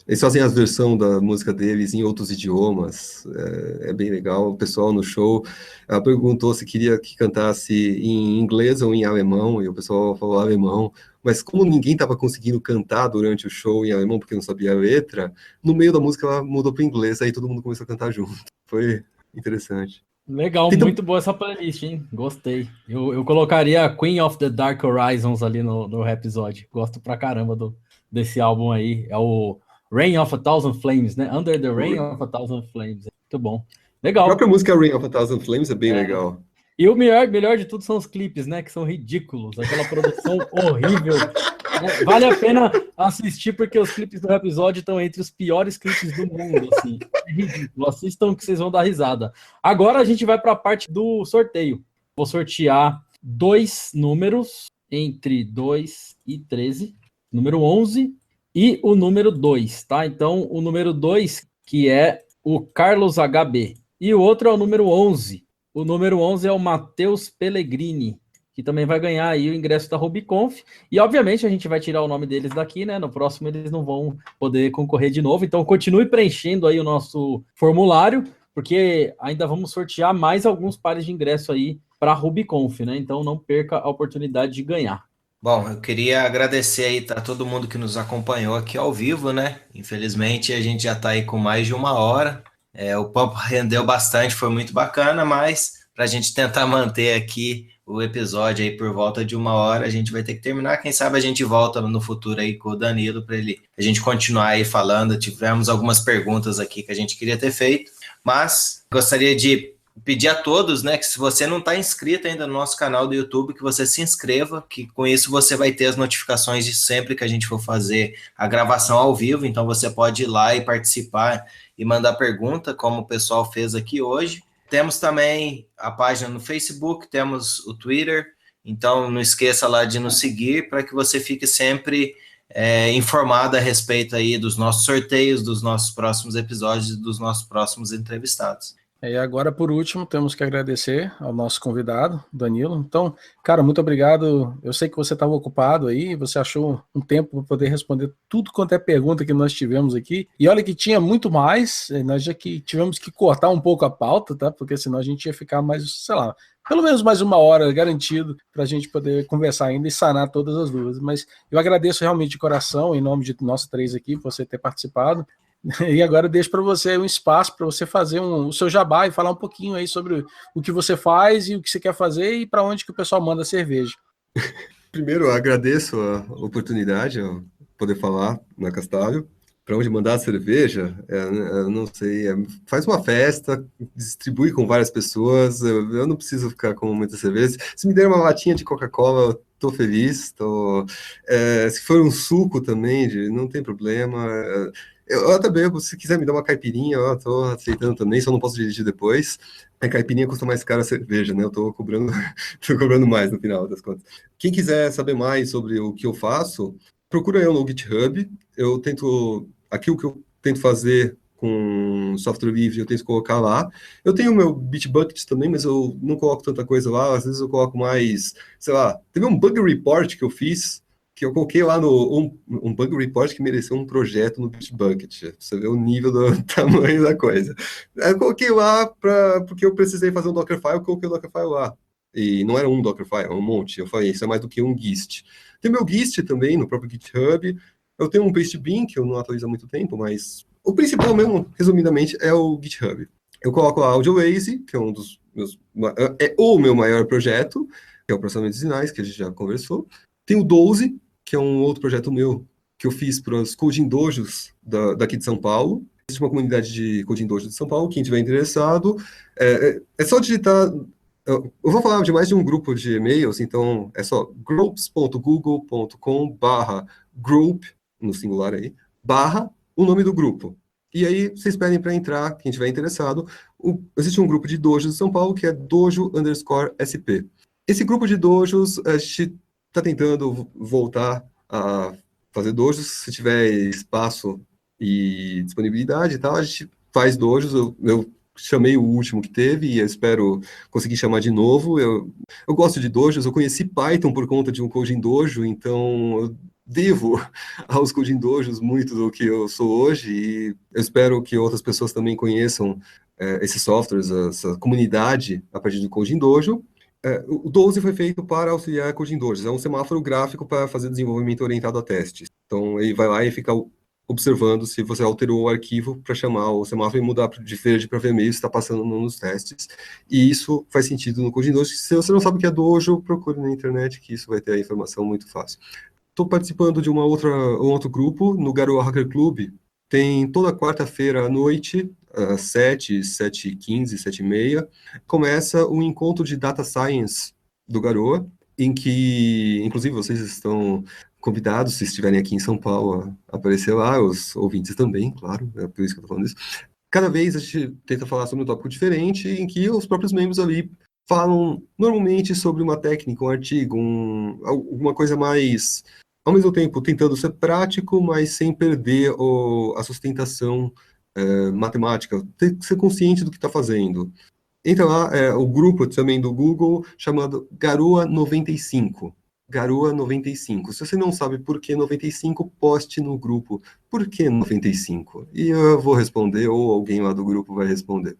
Eles fazem as versões da música deles em outros idiomas. É bem legal. O pessoal no show perguntou se queria que cantasse em inglês ou em alemão, e o pessoal falou alemão. Mas como ninguém estava conseguindo cantar durante o show em alemão, porque não sabia a letra, no meio da música ela mudou para inglês, aí todo mundo começou a cantar junto. Foi interessante. Legal, muito boa essa playlist, hein? Gostei. Eu colocaria Queen of the Dark Horizons ali no episódio. Gosto pra caramba desse álbum aí. É o Reign of a Thousand Flames, né? Under the Reign of a Thousand Flames. Muito bom. Legal. A própria música Reign of a Thousand Flames é bem legal. E o melhor de tudo são os clipes, né? Que são ridículos. Aquela produção horrível. Vale a pena assistir, porque os clipes do episódio estão entre os piores clipes do mundo, assim. É ridículo. Assistam que vocês vão dar risada. Agora a gente vai para a parte do sorteio. Vou sortear 2 números entre 2 e 13. Número 11 e o número 2, tá? Então, o número 2, que é o Carlos HB. E o outro é o número 11. O número 11 é o Matheus Pellegrini, que também vai ganhar aí o ingresso da RubyConf. E, obviamente, a gente vai tirar o nome deles daqui, né? No próximo eles não vão poder concorrer de novo. Então, continue preenchendo aí o nosso formulário, porque ainda vamos sortear mais alguns pares de ingresso aí para a RubyConf, né? Então, não perca a oportunidade de ganhar. Bom, eu queria agradecer aí a todo mundo que nos acompanhou aqui ao vivo, né? Infelizmente, a gente já está aí com mais de 1 hora. O papo rendeu bastante, foi muito bacana, mas para a gente tentar manter aqui o episódio aí por volta de 1 hora, a gente vai ter que terminar. Quem sabe a gente volta no futuro aí com o Danilo para a gente continuar aí falando. Tivemos algumas perguntas aqui que a gente queria ter feito, mas gostaria de pedir a todos, né, que se você não está inscrito ainda no nosso canal do YouTube, que você se inscreva, que com isso você vai ter as notificações de sempre que a gente for fazer a gravação ao vivo. Então você pode ir lá e participar e mandar pergunta, como o pessoal fez aqui hoje. Temos também a página no Facebook, temos o Twitter, então não esqueça lá de nos seguir para que você fique sempre informado a respeito aí dos nossos sorteios, dos nossos próximos episódios e dos nossos próximos entrevistados. E agora, por último, temos que agradecer ao nosso convidado, Danilo. Então, cara, muito obrigado. Eu sei que você estava ocupado aí, você achou um tempo para poder responder tudo quanto é pergunta que nós tivemos aqui. E olha que tinha muito mais, nós já que tivemos que cortar um pouco a pauta, tá? Porque senão a gente ia ficar mais, sei lá, pelo menos mais 1 hora garantido para a gente poder conversar ainda e sanar todas as dúvidas. Mas eu agradeço realmente de coração, em nome de nós 3 aqui, por você ter participado. E agora eu deixo para você um espaço para você fazer o seu jabá e falar um pouquinho aí sobre o que você faz e o que você quer fazer e para onde que o pessoal manda cerveja. Primeiro, eu agradeço a oportunidade de poder falar na Castalho. Para onde mandar a cerveja, eu não sei, faz uma festa, distribui com várias pessoas, eu não preciso ficar com muita cerveja. Se me der uma latinha de Coca-Cola, eu tô feliz. Se for um suco também, não tem problema. Eu também, se quiser me dar uma caipirinha, eu tô aceitando também, só não posso dirigir depois. A caipirinha custa mais caro a cerveja, né? Eu tô cobrando mais no final das contas. Quem quiser saber mais sobre o que eu faço, procura eu no GitHub. Aquilo que eu tento fazer com software livre, eu tento colocar lá. Eu tenho o meu Bitbucket também, mas eu não coloco tanta coisa lá. Às vezes eu coloco mais, sei lá, teve um bug report que eu fiz, que eu coloquei lá um bug report que mereceu um projeto no Bitbucket. Você vê o nível do tamanho da coisa. Eu coloquei lá porque eu precisei fazer um Dockerfile, eu coloquei o Dockerfile lá. E não era um Dockerfile, era um monte. Eu falei, isso é mais do que um Gist. Tem meu Gist também no próprio GitHub. Eu tenho um Pastebin, que eu não atualizo há muito tempo, mas o principal mesmo, resumidamente, é o GitHub. Eu coloco lá AudioLazy, que é um dos meus... É o meu maior projeto, que é o processamento de sinais, que a gente já conversou. Tem o 12, que é um outro projeto meu, que eu fiz para os Coding Dojos daqui de São Paulo. Existe uma comunidade de Coding Dojo de São Paulo, quem tiver interessado, é só digitar Eu vou falar de mais de um grupo de e-mails, então é só groups.google.com/group, no singular aí, o nome do grupo. E aí, vocês pedem para entrar, quem tiver interessado. Existe um grupo de dojos de São Paulo, que é dojo_sp. Esse grupo de dojos, a gente está tentando voltar a fazer dojos, se tiver espaço e disponibilidade e tal, a gente faz dojos. Eu chamei o último que teve e eu espero conseguir chamar de novo. Eu gosto de dojos, eu conheci Python por conta de um Coding Dojo, então eu devo aos Coding Dojos muito do que eu sou hoje, e eu espero que outras pessoas também conheçam esses softwares, essa comunidade a partir do Coding Dojo. O 12 foi feito para auxiliar Coding Dojos, é um semáforo gráfico para fazer desenvolvimento orientado a testes. Então ele vai lá e fica observando se você alterou o arquivo para chamar o semáforo e mudar de verde para vermelho se está passando nos testes. E isso faz sentido no Coding Dojo. Se você não sabe o que é Dojo, procure na internet que isso vai ter a informação muito fácil. Estou participando de um outro grupo no Garoa Hacker Club. Tem toda quarta-feira à noite, às 7h15, 7h30, começa o encontro de Data Science do Garoa, em que, inclusive, vocês estão convidados, se estiverem aqui em São Paulo, a aparecer lá, os ouvintes também, claro, é por isso que eu estou falando isso. Cada vez a gente tenta falar sobre um tópico diferente, em que os próprios membros ali falam normalmente sobre uma técnica, um artigo, alguma coisa mais, ao mesmo tempo tentando ser prático, mas sem perder a sustentação matemática, ter que ser consciente do que está fazendo. Entra lá, o grupo também do Google, chamado Garoa 95. Garoa 95. Se você não sabe por que 95, poste no grupo. Por que 95? E eu vou responder, ou alguém lá do grupo vai responder.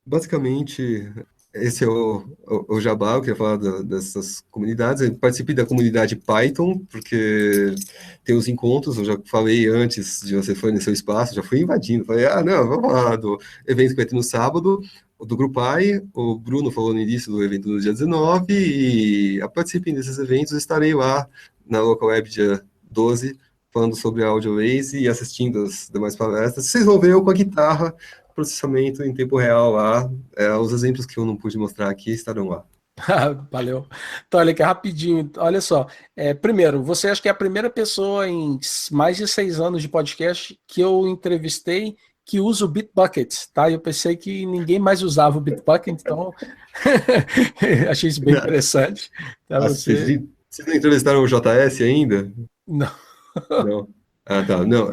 Basicamente, esse é o jabá. Eu queria falar dessas comunidades. Eu participei da comunidade Python, porque tem os encontros. Eu já falei antes de você fornecer o espaço, já fui invadindo. Falei, não, vamos lá, do evento que vai ter no sábado, do Grupo AI. O Bruno falou no início do evento no dia 19, e participem desses eventos. Estarei lá na Local Web dia 12, falando sobre AudioWays e assistindo as demais palestras. Vocês vão ver eu com a guitarra, processamento em tempo real lá. Os exemplos que eu não pude mostrar aqui estarão lá. Valeu. Então, olha aqui, rapidinho. Olha só. Primeiro, você acha que é a primeira pessoa em mais de 6 anos de podcast que eu entrevistei que usa o Bitbucket, tá? Eu pensei que ninguém mais usava o Bitbucket, então achei isso bem interessante. Tá, vocês não entrevistaram o JS ainda? Não. Não. Tá. Não.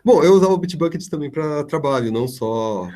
Bom, eu usava o Bitbucket também para trabalho, não só...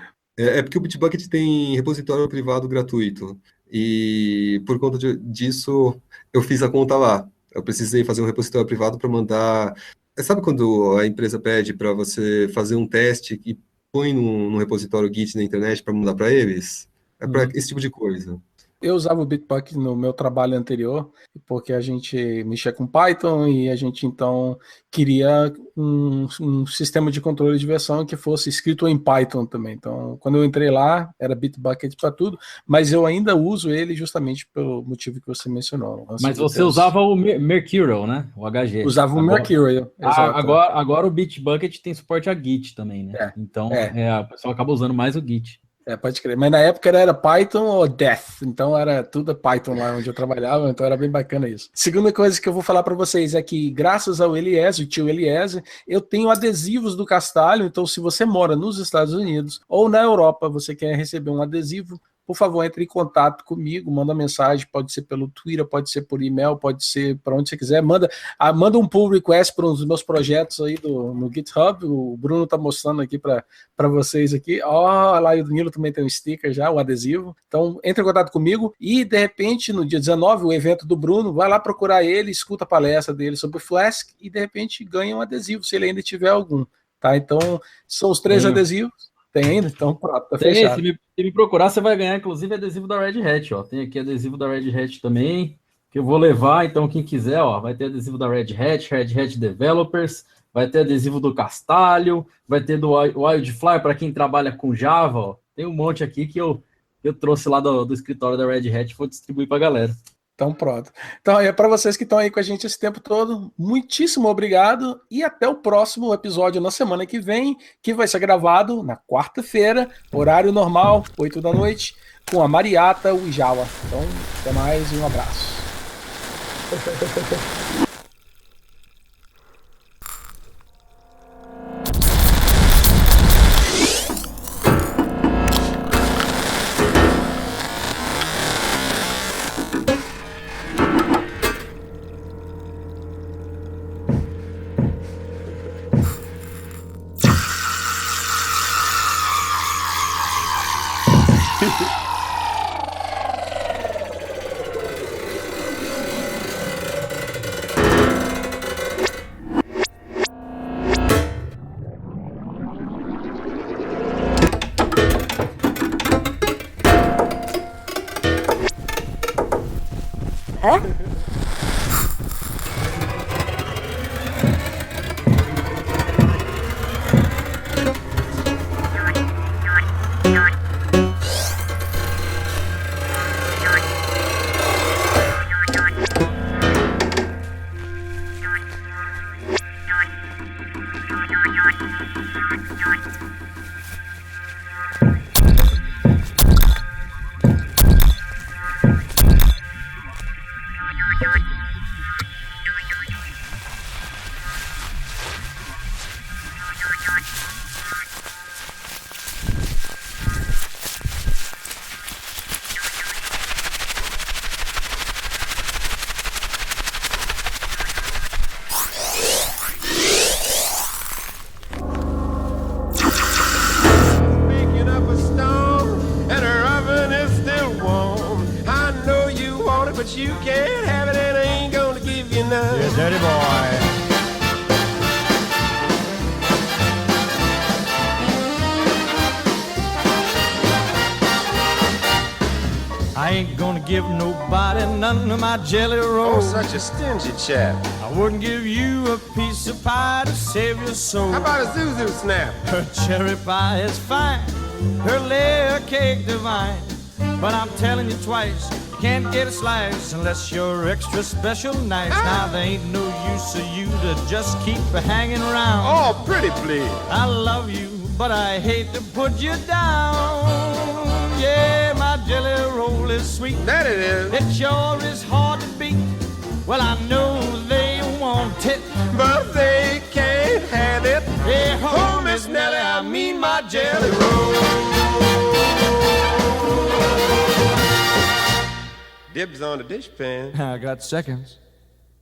porque o Bitbucket tem repositório privado gratuito, e por conta disso eu fiz a conta lá. Eu precisei fazer um repositório privado para mandar... Sabe quando a empresa pede para você fazer um teste e põe num repositório Git na internet para mandar para eles? É para esse tipo de coisa. Eu usava o Bitbucket no meu trabalho anterior, porque a gente mexia com Python e a gente então queria um sistema de controle de versão que fosse escrito em Python também. Então, quando eu entrei lá, era Bitbucket para tudo, mas eu ainda uso ele justamente pelo motivo que você mencionou. Mas você usava o Mercurial, né? O HG. Usava o Mercurial. Agora o Bitbucket tem suporte a Git também, né? Então, o pessoal acaba usando mais o Git. Pode crer. Mas na época era Python ou Death, então era tudo Python lá onde eu trabalhava, então era bem bacana isso. Segunda coisa que eu vou falar para vocês é que, graças ao Eliezer, o tio Eliezer, eu tenho adesivos do Castalho, então se você mora nos Estados Unidos ou na Europa, você quer receber um adesivo, por favor, entre em contato comigo, manda mensagem, pode ser pelo Twitter, pode ser por e-mail, pode ser para onde você quiser, manda um pull request para um dos meus projetos aí no GitHub, o Bruno tá mostrando aqui para vocês aqui, lá e o Danilo também tem um sticker já, o adesivo, então entre em contato comigo e de repente no dia 19, o evento do Bruno, vai lá procurar ele, escuta a palestra dele sobre Flask e de repente ganha um adesivo, se ele ainda tiver algum, tá? Então são os 3 adesivos. Tem ainda? Então, pronto, tá fechado. Se me procurar, você vai ganhar, inclusive, adesivo da Red Hat, ó. Tem aqui adesivo da Red Hat também, que eu vou levar, então, quem quiser, ó, vai ter adesivo da Red Hat Developers, vai ter adesivo do Castalho, vai ter do Wildfly, para quem trabalha com Java, ó. Tem um monte aqui que eu trouxe lá do escritório da Red Hat e vou distribuir pra galera. Então pronto. Então é para vocês que estão aí com a gente esse tempo todo, muitíssimo obrigado e até o próximo episódio na semana que vem, que vai ser gravado na quarta-feira, horário normal, 8 da noite, com a Mariata Uijawa. Então, até mais e um abraço. Picking up a stone and her oven is still warm. I know you want it, but you can't have it, and I ain't gonna give you none. You dirty boy. I ain't gonna give nobody none of my jelly Oh, rolls. such a stingy chap. I wouldn't give you a piece of pie to save your soul. How about a Zuzu snap? Her cherry pie is fine, her layer cake divine. But I'm telling you twice, you can't get a slice unless you're extra special nice. Now there ain't no use for you to just keep hanging around. Oh, pretty please. I love you, but I hate to put you down. Yeah, my jelly roll is sweet. That it is. It sure is hard to beat. Well, I know they want it, But they can't have it. hey, Oh, Miss Nellie, I mean my jelly roll. Dibs on the dishpan. I got seconds.